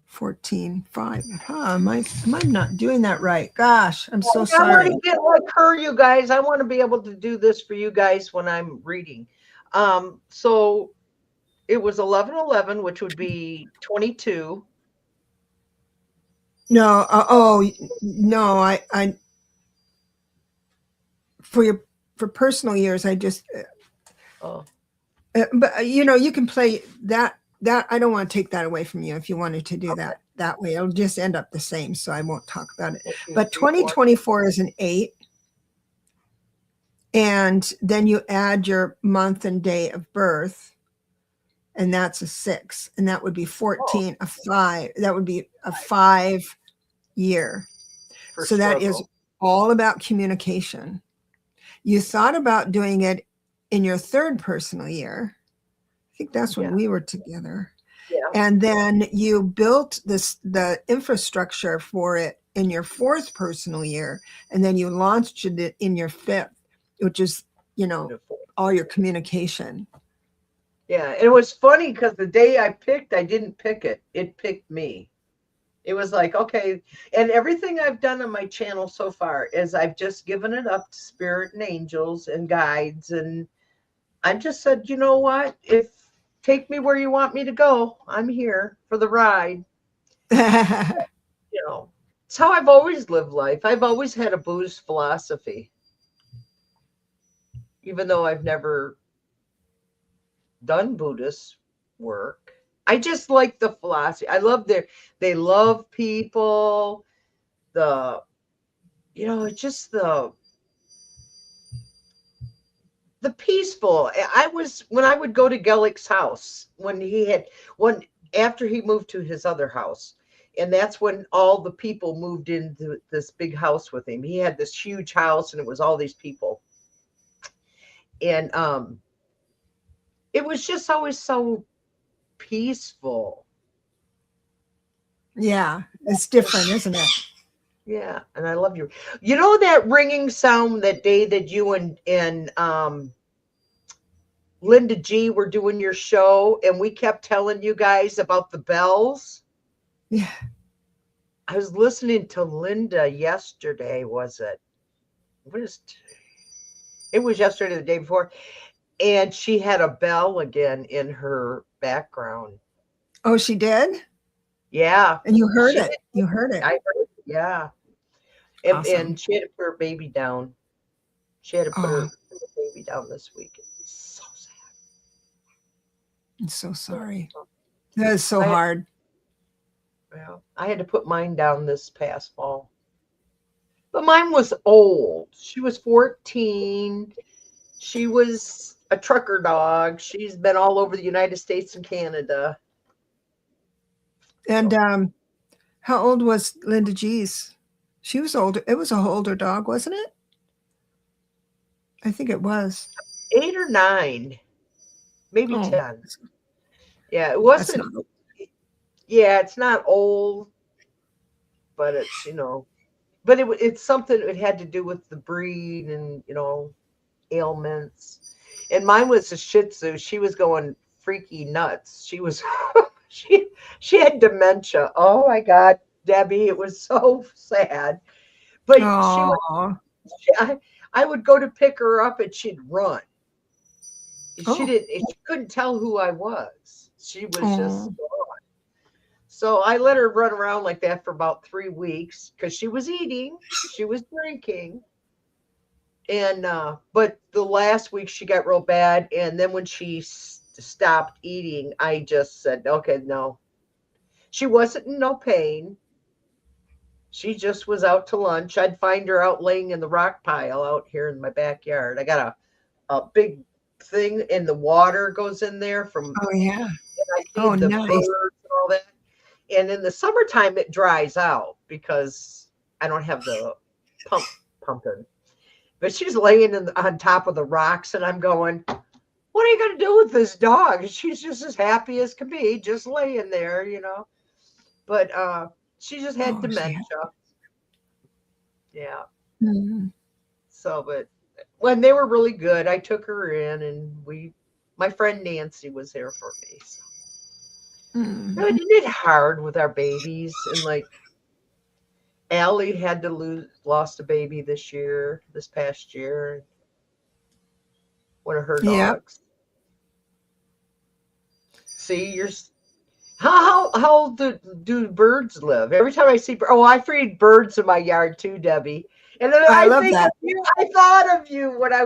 14, 5. Huh, am I not doing that right? Gosh, I'm so I want sorry. to get like her, you guys. I want to be able to do this for you guys when I'm reading. So it was 11, 11, which would be 22. No, no, I for personal years, I just, Oh, but you can play that. I don't want to take that away from you if you wanted to do okay. that way. It'll just end up the same, so I won't talk about it. 1, 2, But 3, 4. 2024 is an 8, and then you add your month and day of birth, and that's a 6, and that would be 14, a 5. That would be a 5 year. For So that is struggle. all about communication. You thought about doing it in your third personal year. I think that's when we were together. Yeah. And then you built the infrastructure for it in your fourth personal year, and then you launched it in your fifth, which is, all your communication. Yeah, it was funny because the day I picked, I didn't pick it. It picked me. It was like, okay. And everything I've done on my channel so far is I've just given it up to spirit and angels and guides. And I just said, you know what? Take me where you want me to go. I'm here for the ride. It's how I've always lived life. I've always had a Buddhist philosophy, even though I've never done Buddhist work. I just like the philosophy. I love they love people. It's just the peaceful. When I would go to Gellick's house when he had one after he moved to his other house. And that's when all the people moved into this big house with him. He had this huge house and it was all these people. And it was just always so peaceful. Yeah, it's different, isn't it? Yeah, and I love you. You know that ringing sound that day that you and Linda G were doing your show, and we kept telling you guys about the bells? Yeah. I was listening to Linda yesterday, was it? What is today? It was yesterday, the day before, and she had a bell again in her background. Oh, she did? Yeah. And you heard She it. You heard it. I heard it, yeah. Awesome. And she had to put her baby down. She had to put her baby down this week. It's so sad. I'm so sorry. That is so hard. Well, I had to put mine down this past fall. But mine was old. She was 14. She was a trucker dog. She's been all over the United States and Canada. And how old was Linda G's? She was older. It was a older dog, wasn't it? I think it was 8 or 9, maybe 10. Yeah, it wasn't. Yeah, it's not old, but it's but it's something. It had to do with the breed and ailments. And mine was a Shih Tzu. She was going freaky nuts. She was she had dementia. Oh my God, Debbie, it was so sad. But I would go to pick her up and she'd run. She couldn't tell who I was. She was just gone. So I let her run around like that for about 3 weeks because she was eating, she was drinking. And but the last week she got real bad, and then when she stopped eating, I just said, okay, no. She wasn't in no pain, She just was out to lunch. I'd find her out laying in the rock pile out here in my backyard. I got a big thing, and the water goes in there from, Oh, yeah. and I Oh, feed the nice. birds and all that. And in the summertime, it dries out because I don't have the pump pumping. But she's laying on top of the rocks, and I'm going, what are you going to do with this dog? She's just as happy as can be, just laying there, you know. But she just had Oh, she dementia. had. Yeah. Mhm. So, but when they were really good, I took her in, and my friend Nancy was there for me. So. No, Mhm. isn't it hard with our babies? And like Allie had to lost a baby this past year, one of her Yeah. dogs. See, how old do birds live? Every time I see, I feed birds in my yard too, Debbie. And then I I love think of that. you. I thought of you when I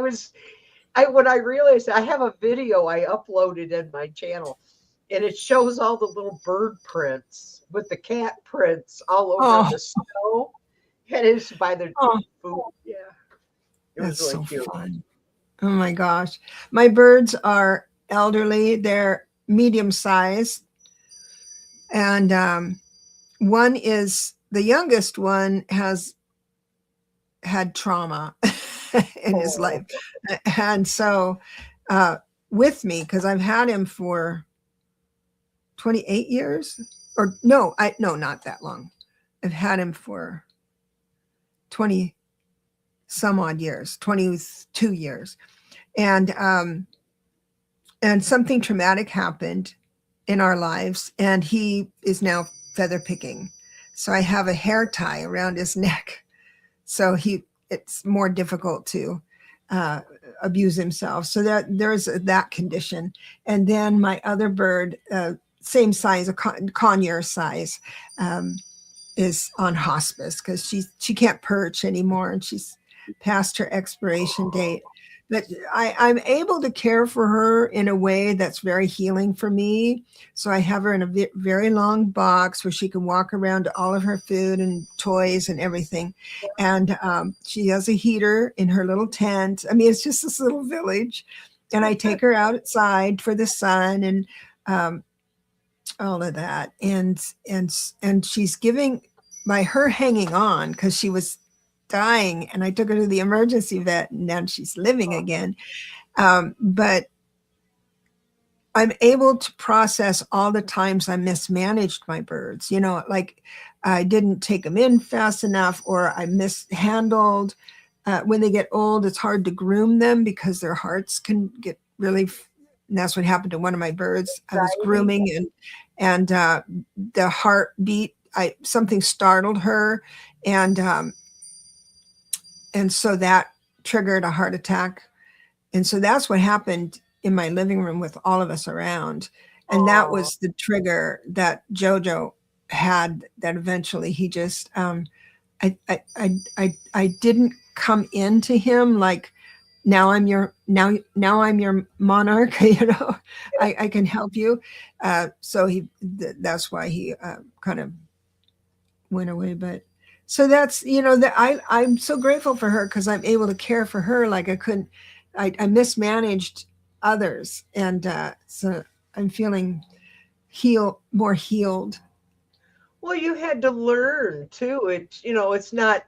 realized I have a video I uploaded in my channel, and it shows all the little bird prints with the cat prints all over Oh, the snow, and it's by the oh, food. Yeah, it was that's really so cute. fun. Oh my gosh. My birds are elderly. They're medium size. And one is the youngest one has had trauma in his life. Oh, And so uh, with me, because I've had him for 28 years, or no, not that long. I've had him for 20 some odd years, 22 years. And something traumatic happened in our lives, and he is now feather picking. So I have a hair tie around his neck. So it's more difficult to uh, abuse himself. So there's that condition. And then my other bird, same size, a conure size, um, is on hospice because she can't perch anymore, and she's past her expiration date. But I'm able to care for her in a way that's very healing for me. So I have her in a very long box where she can walk around to all of her food and toys and everything. And she has a heater in her little tent. I mean, it's just this little village. And I take her outside for the sun and um, all of that. And she's giving, by her hanging on, because she was dying, and I took her to the emergency vet, and now she's living again. But I'm able to process all the times I mismanaged my birds, like I didn't take them in fast enough, or I mishandled. When they get old, it's hard to groom them because their hearts can get really, and that's what happened to one of my birds. I was grooming, and the heartbeat, something startled her, and so that triggered a heart attack. And so that's what happened in my living room with all of us around. And that oh, was the trigger that Jojo had, that eventually he just, I didn't come into him like, now I'm your monarch, I can help you. So that's why he kind of went away. But so that's, that I'm so grateful for her, because I'm able to care for her like I couldn't. I mismanaged others, and so I'm feeling more healed. well, you had to learn too. It's not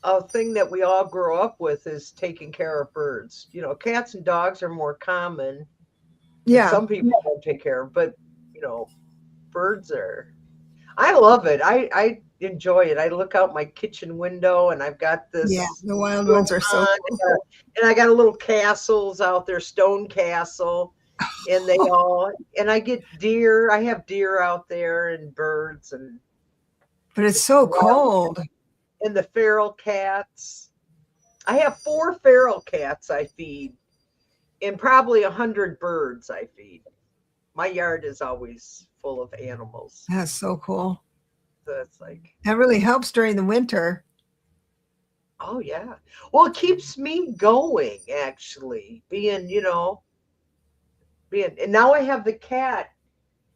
a thing that we all grow up with is taking care of birds. Cats and dogs are more common, and Yeah, some people don't take care of, but you know, birds are. I love it. I enjoy it. I look out my kitchen window, and I've got yeah, this the wild little ones are so pond, cool. and I got a little castles out there, stone castle, and and I get deer. I have deer out there, and birds, and But it's the so wild, cold. and the feral cats. I have 4 feral cats I feed, and probably 100 birds I feed. My yard is always full of animals. That's so cool. So it's like, That really helps during the winter. oh yeah. Well, it keeps me going actually, being, and now I have the cat,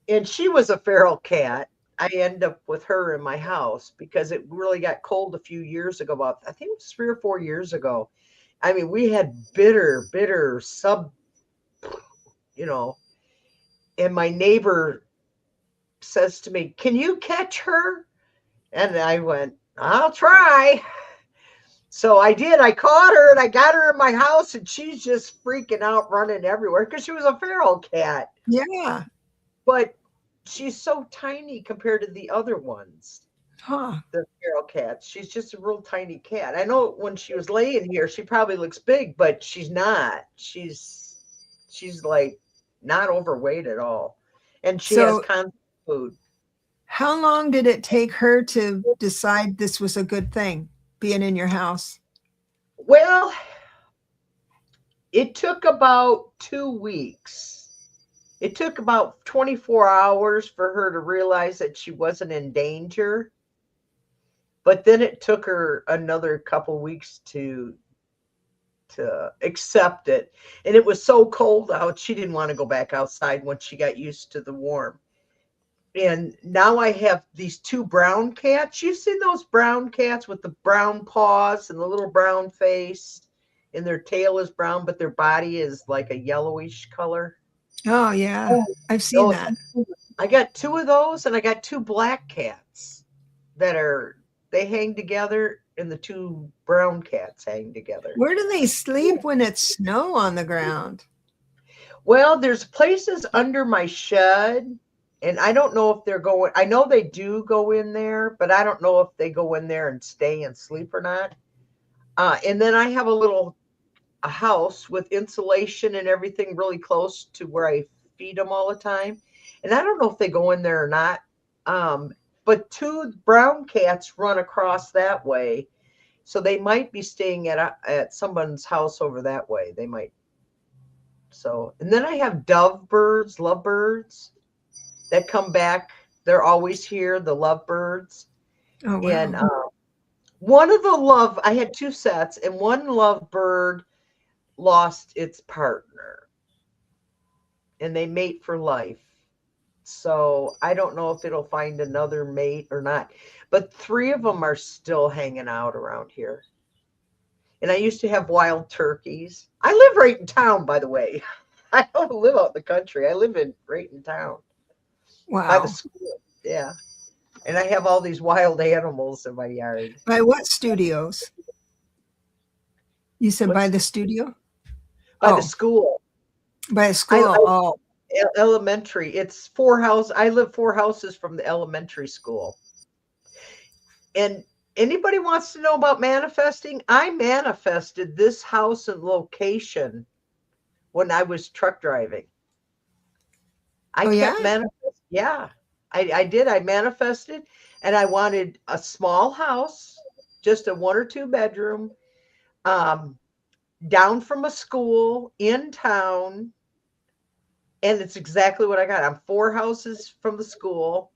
and she was a feral cat. I end up with her in my house because it really got cold a few years ago. About I think it was 3 or 4 years ago. I mean, we had bitter sub, you know, and my neighbor says to me, "Can you catch her?" And I went, "I'll try." So I did. I caught her and I got her in my house, and she's just freaking out, running everywhere because she was a feral cat. Yeah. But she's so tiny compared to the other ones, Huh. the feral cats. She's just a real tiny cat. I know when she was laying here, she probably looks big, but she's not. She's like not overweight at all, and she has So constant food. how long did it take her to decide this was a good thing, being in your house? Well, it took about 2 weeks. It took about 24 hours for her to realize that she wasn't in danger. But then it took her another couple weeks to accept it. And it was so cold out, she didn't want to go back outside once she got used to the warm. And now I have these two brown cats. You've seen those brown cats with the brown paws and the little brown face, and their tail is brown, but their body is like a yellowish color. Oh, yeah. I've seen Oh, that. I got two of those, and I got two black cats they hang together, and the two brown cats hang together. Where do they sleep when it's snow on the ground? Well, there's places under my shed, and I don't know if they're going. I know they do go in there, but I don't know if they go in there and stay and sleep or not. And then I have a house with insulation and everything really close to where I feed them all the time. And I don't know if they go in there or not. But two brown cats run across that way. So they might be staying at someone's house over that way. They might. So, and then I have lovebirds that come back. They're always here, the lovebirds. Oh, wow. And I had two sets, and one lovebird lost its partner, and they mate for life. So I don't know if it'll find another mate or not, but three of them are still hanging out around here. And I used to have wild turkeys. I live right in town, by the way. I don't live out in the country. I live right in town by Wow. the school. Yeah. And I have all these wild animals in my yard. By what studios? You said by the studio? By the school. By a school. Elementary. It's 4 houses. I live 4 houses from the elementary school. And anybody wants to know about manifesting? I manifested this house and location when I was truck driving. I kept manifesting. Yeah, I did. I manifested, and I wanted a small house, just a 1 or 2 bedroom, down from a school in town. And it's exactly what I got. I'm 4 houses from the school.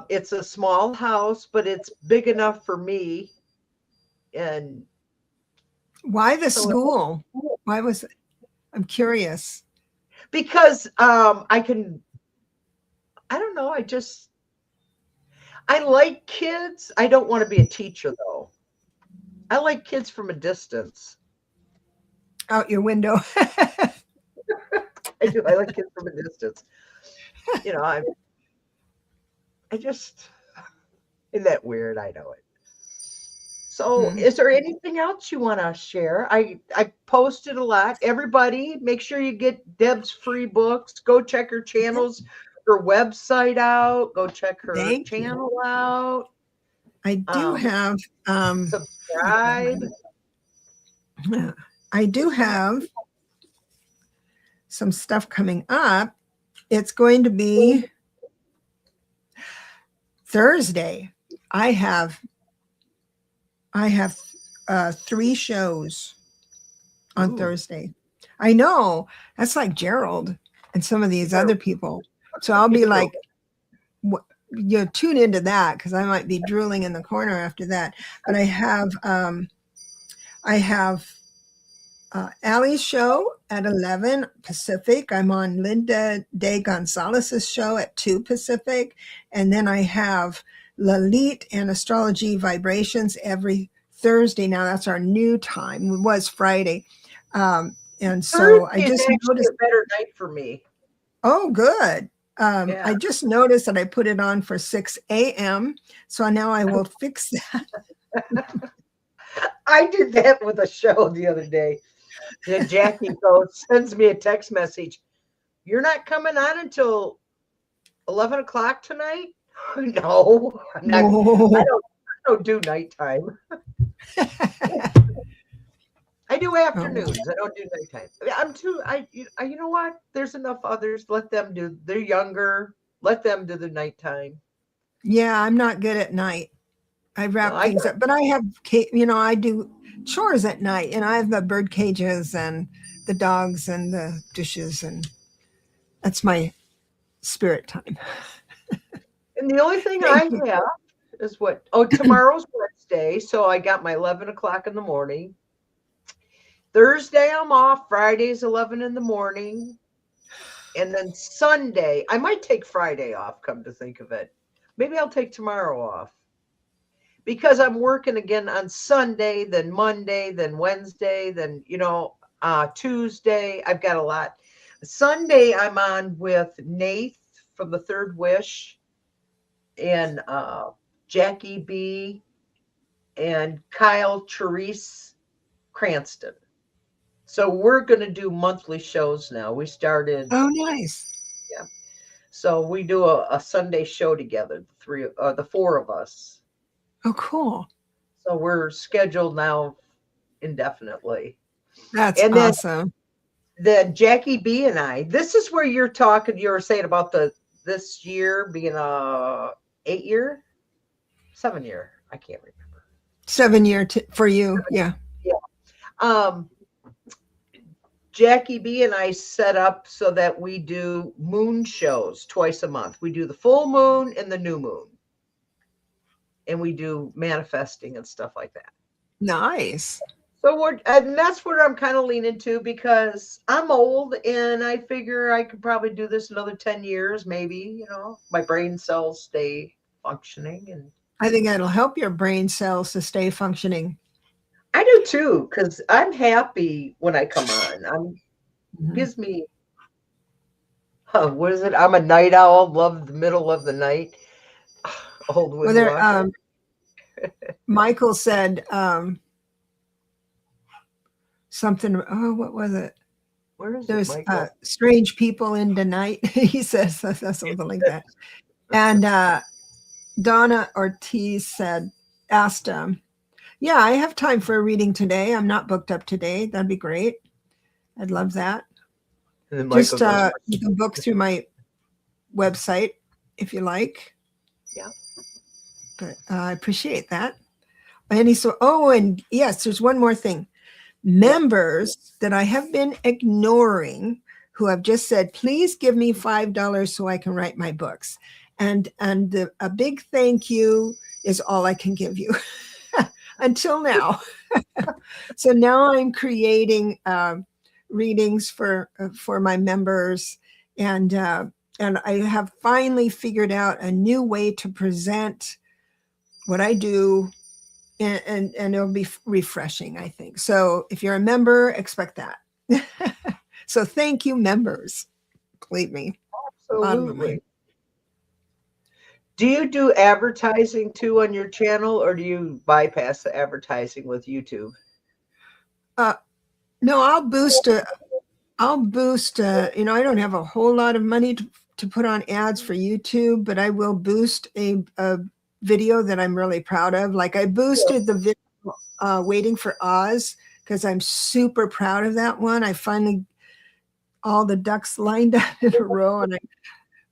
It's a small house, but it's big enough for me. And why the school? Why was it? I'm curious. Because I don't know. I like kids. I don't want to be a teacher, though. I like kids from a distance. Out your window. I do. I like kids from a distance. You know, I just, isn't that weird? I know it. So is there anything else you want to share? I posted a lot. Everybody, make sure you get Deb's free books. Go check her channels, her website out. Go check her channel out. I do have subscribe. I do have some stuff coming up. It's going to be Thursday. I have 3 shows on Thursday. I know, that's like Gerald and some of these other people. So I'll be like, tune into that, because I might be drooling in the corner after that. But I have Allie's show at 11 Pacific. I'm on Linda Day Gonzalez's show at 2 Pacific. And then I have Lalit and Astrology Vibrations every Thursday. Now that's our new time. It was Friday. And so I Thursday is just actually noticed. a better night for me. Oh, good. Yeah. I just noticed that I put it on for 6 a.m. So now I will fix that. I did that with a show the other day. And Jackie sends me a text message. You're not coming on until 11 o'clock tonight? No, I'm not. I don't do nighttime. I do afternoons. I don't do nighttime. You know what? There's enough others. Let them do. They're younger. Let them do the nighttime. Yeah, I'm not good at night. I wrap things up, but I have, I do chores at night, and I have the bird cages and the dogs and the dishes, and that's my spirit time. And the only thing I have is tomorrow's Wednesday, so I got my 11 o'clock in the morning. Thursday I'm off. Friday's 11 in the morning. And then Sunday, I might take Friday off, come to think of it. Maybe I'll take tomorrow off. Because I'm working again on Sunday, then Monday, then Wednesday, then, Tuesday. I've got a lot. Sunday, I'm on with Nath from the Third Wish and Jackie B and Kyle Therese Cranston. So we're going to do monthly shows now. We started. Oh, nice. Yeah. So we do a Sunday show together, the four of us. Oh, cool. So we're scheduled now indefinitely. That's awesome. Then Jackie B and I, this is where you were saying about this year being a 8-year, 7-year. I can't remember. 7-year for you. Yeah. Yeah. Jackie B and I set up so that we do moon shows twice a month. We do the full moon and the new moon. And we do manifesting and stuff like that. Nice. So and that's what I'm kind of leaning to, because I'm old and I figure I could probably do this another 10 years, maybe, my brain cells stay functioning. And I think that'll help your brain cells to stay functioning. I do too, because I'm happy when I come on. Gives me, what is it? I'm a night owl, love the middle of the night. Old Windwalker. Michael said something. Oh, what was it? Where is There's it, Michael? Strange people in the night. He says something like that. And Donna Ortiz asked, yeah, I have time for a reading today. I'm not booked up today. That'd be great. I'd love that. And then just you can book through my website if you like. Yeah. But I appreciate that. And and yes, there's one more thing. Members that I have been ignoring who have just said, please give me $5 so I can write my books. And a big thank you is all I can give you until now. So now I'm creating readings for my members, and I have finally figured out a new way to present what I do, and it'll be refreshing, I think. So if you're a member, expect that. So thank you, members. Believe me. Absolutely. Do you do advertising too on your channel, or do you bypass the advertising with YouTube? No, I'll boost. I don't have a whole lot of money to put on ads for YouTube, but I will boost a video that I'm really proud of. Like I boosted the video Waiting for Oz, because I'm super proud of that one. I finally, all the ducks lined up in a row, and I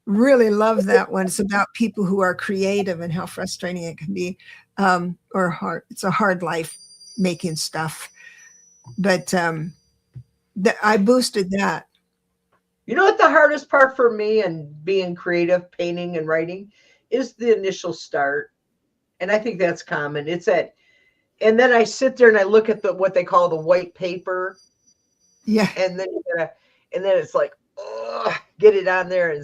really love that one. It's about people who are creative and how frustrating it can be, or hard. It's a hard life making stuff. But I boosted that. You know what the hardest part for me and being creative, painting and writing, is the initial start. And I think that's common. And then I sit there and I look at what they call the white paper. Yeah. and then and then it's like, oh, get it on there.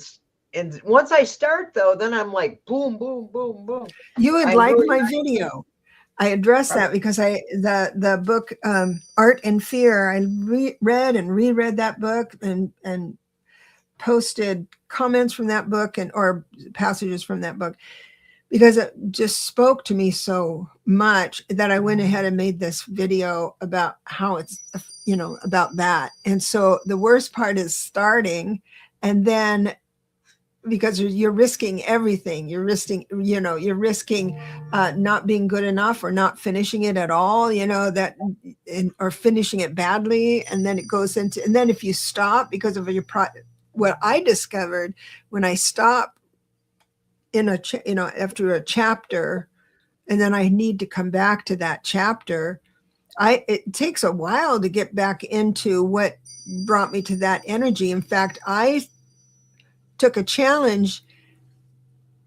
And once I start though, then I'm like, boom, boom, boom, boom. You would I like really my video. I addressed that because the book Art and Fear. I read and reread that book and posted comments from that book or passages from that book because it just spoke to me so much that I went ahead and made this video about how it's, about that. And so the worst part is starting, and then because you're risking everything, you're risking not being good enough or not finishing it at all, or finishing it badly. And then it goes into, and then if you stop because of what I discovered when I stop after a chapter, and then I need to come back to that chapter, it takes a while to get back into what brought me to that energy. In fact, I took a challenge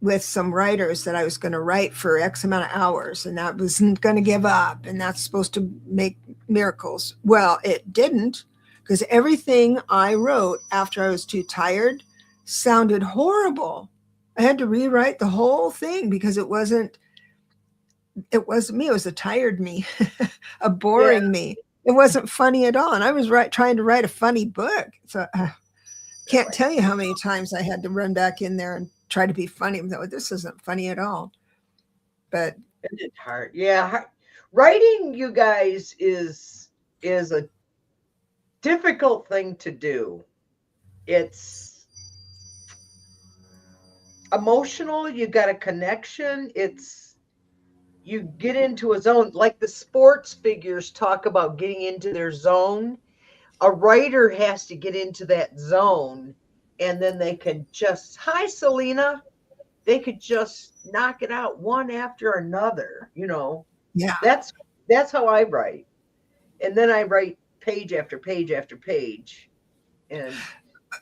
with some writers that I was going to write for X amount of hours, and that wasn't going to give up, and that's supposed to make miracles. Well, it didn't, because everything I wrote after I was too tired sounded horrible. I had to rewrite the whole thing because it wasn't me. It was a tired me, a boring me. It wasn't funny at all. And I was trying to write a funny book. So can't tell you how many times I had to run back in there and try to be funny. This isn't funny at all. But it's hard. Yeah. Writing, you guys, is a difficult thing to do. It's emotional. You got a connection. You get into a zone, like the sports figures talk about getting into their zone. A writer has to get into that zone, and then they can just, hi, Selena. They could just knock it out one after another. Yeah. That's how I write. And then I write page after page after page. And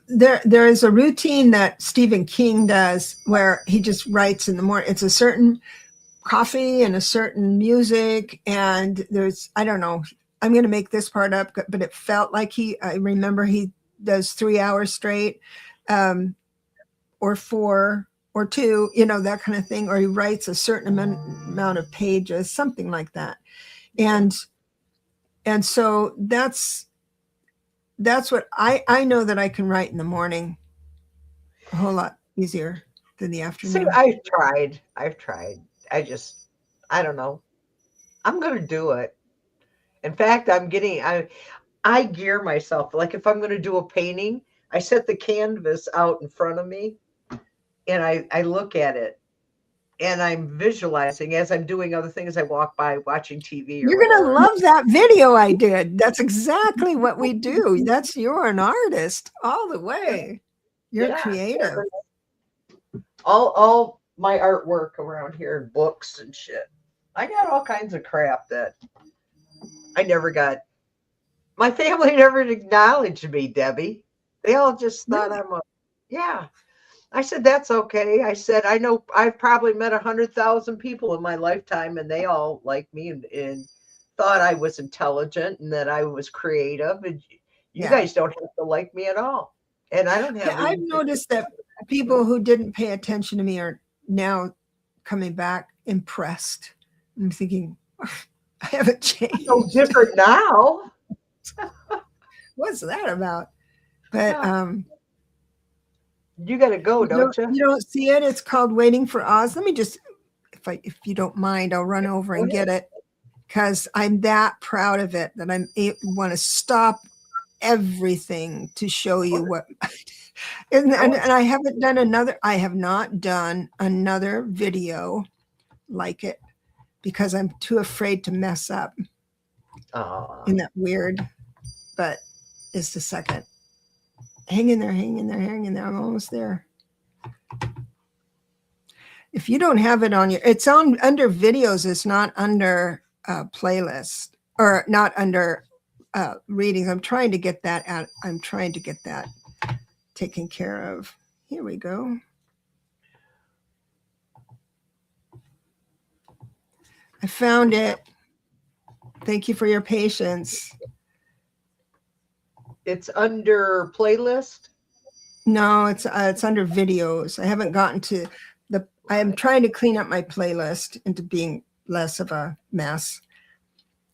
there is a routine that Stephen King does where he just writes in the morning. It's a certain coffee and a certain music, and I don't know, I'm going to make this part up, but it felt like I remember he does 3 hours straight, or 4 or 2, that kind of thing, or he writes a certain amount of pages, something like that. And so that's what I know, that I can write in the morning a whole lot easier than the afternoon. See, I've tried. I don't know. I'm going to do it. In fact, I gear myself. Like if I'm going to do a painting, I set the canvas out in front of me and I look at it, and I'm visualizing as I'm doing other things. I walk by watching TV. You're going to love that video I did. That's exactly what we do. You're an artist all the way. You're creative. All my artwork around here, books and shit. I got all kinds of crap that I never got. My family never acknowledged me, Debbie. They all just thought yeah. I said, that's okay. I said, I know I've probably met 100,000 people in my lifetime, and they all liked me and thought I was intelligent and that I was creative. And you guys don't have to like me at all. And I don't have. I've noticed that people who didn't pay attention to me are now coming back impressed. I'm thinking, I haven't changed. So different now. What's that about? But you got to go, don't you? You don't see it. It's called Waiting for Oz. Let me just, if you don't mind, I'll run over and get it, because I'm that proud of it that I want to stop everything to show you what. And I have not done another video like it because I'm too afraid to mess up. Isn't that weird? But just a second. Hang in there. I'm almost there. If you don't have it on it's under videos. It's not under playlist, or not under readings. I'm trying to get that out. I'm trying to get that taken care of. Here we go. I found it. Thank you for your patience. It's under playlist. No, it's under videos. I haven't gotten to I am trying to clean up my playlist into being less of a mess.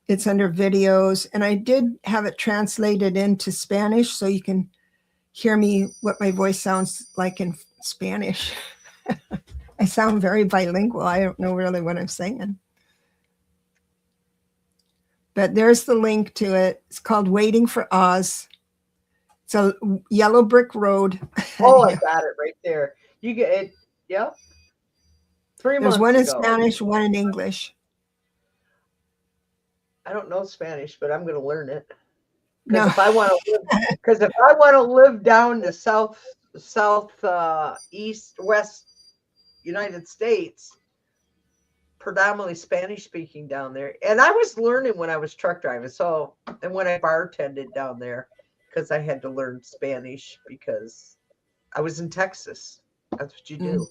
It's under videos, and I did have it translated into Spanish so you can hear me, what my voice sounds like in Spanish. I sound very bilingual. I don't know really what I'm saying. But there's the link to it. It's called Waiting for Oz. It's a yellow brick road. Oh, I got it right there. You get it. Yep. 3 months There's one in ago. Spanish, one in English. I don't know Spanish, but I'm going to learn it. No. Because if I want to live down the east, west United States, predominantly Spanish speaking down there. And I was learning when I was truck driving. So, and when I bartended down there, because I had to learn Spanish because I was in Texas. That's what you do.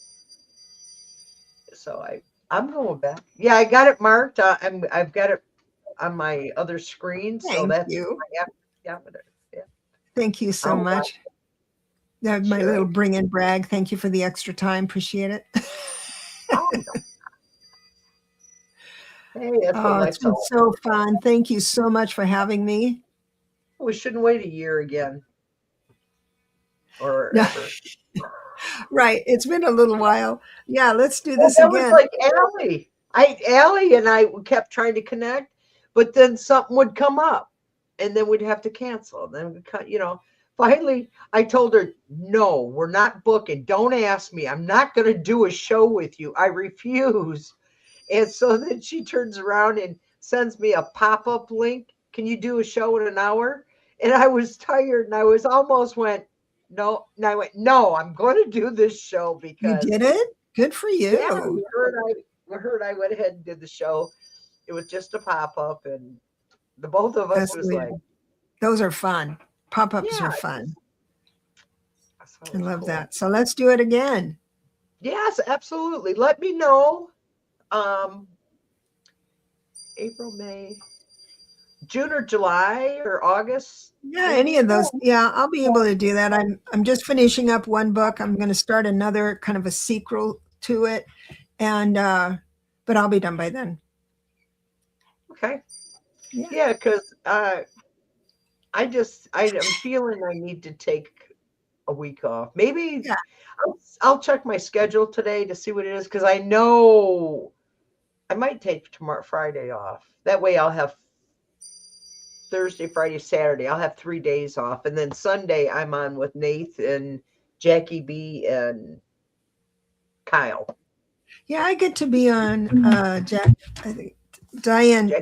So I'm going back. Yeah, I got it marked. I've got it on my other screen. So Thank that's you. yeah. Thank you so much. That my little bring and brag. Thank you for the extra time. Appreciate it. Hey, that's it's been so fun. Thank you so much for having me. We shouldn't wait a year again. Or No. Right. It's been a little while. Yeah, let's do this again. It was like Allie and I kept trying to connect, but then something would come up and then we'd have to cancel. Then we cut, finally I told her, no, we're not booking. Don't ask me. I'm not going to do a show with you. I refuse. And so then she turns around and sends me a pop-up link. Can you do a show in an hour? And I was tired and I was almost went, no. And I went, no, I'm going to do this show because. You did it? Good for you. Yeah, we heard I went ahead and did the show. It was just a pop-up and the both of us was like. Those are fun. Pop-ups are fun. I love that. So let's do it again. Yes, absolutely. Let me know. April, May, June or July or August. Yeah, any of those. Yeah, I'll be able to do that. I'm just finishing up one book. I'm going to start another kind of a sequel to it, and but I'll be done by then. Okay. Yeah, because I'm feeling I need to take a week off. Maybe I'll check my schedule today to see what it is because I know I might take Friday off. That way I'll have Thursday, Friday, Saturday. I'll have 3 days off. And then Sunday I'm on with Nate and Jackie B and Kyle. Yeah, I get to be on Diane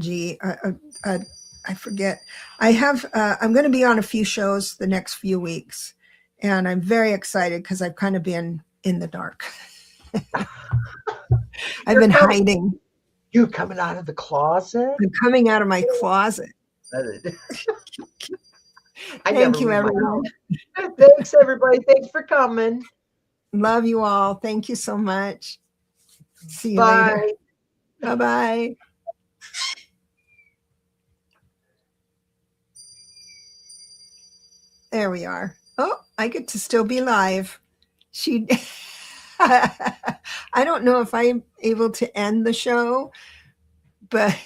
G. I forget. I'm going to be on a few shows the next few weeks. And I'm very excited because I've kind of been in the dark. I've been hiding. You coming out of the closet? I'm coming out of my closet. Thank you, everyone. Thanks, everybody. Thanks for coming. Love you all. Thank you so much. See you Bye. later. Bye-bye. There we are. Oh, I get to still be live. I don't know if I'm able to end the show, but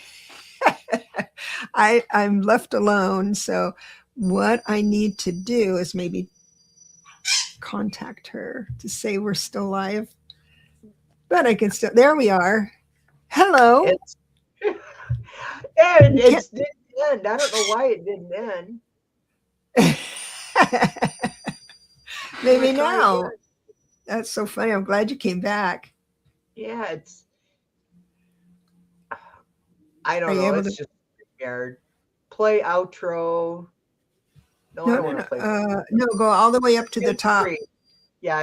I'm left alone. So what I need to do is maybe contact her to say we're still live. But I can still, there we are. Hello. It didn't end. I don't know why it didn't end. Maybe now. That's so funny. I'm glad you came back. Yeah, I don't know. It's just weird. Play outro. No, I don't want to play. No, go all the way up to the top. Yeah.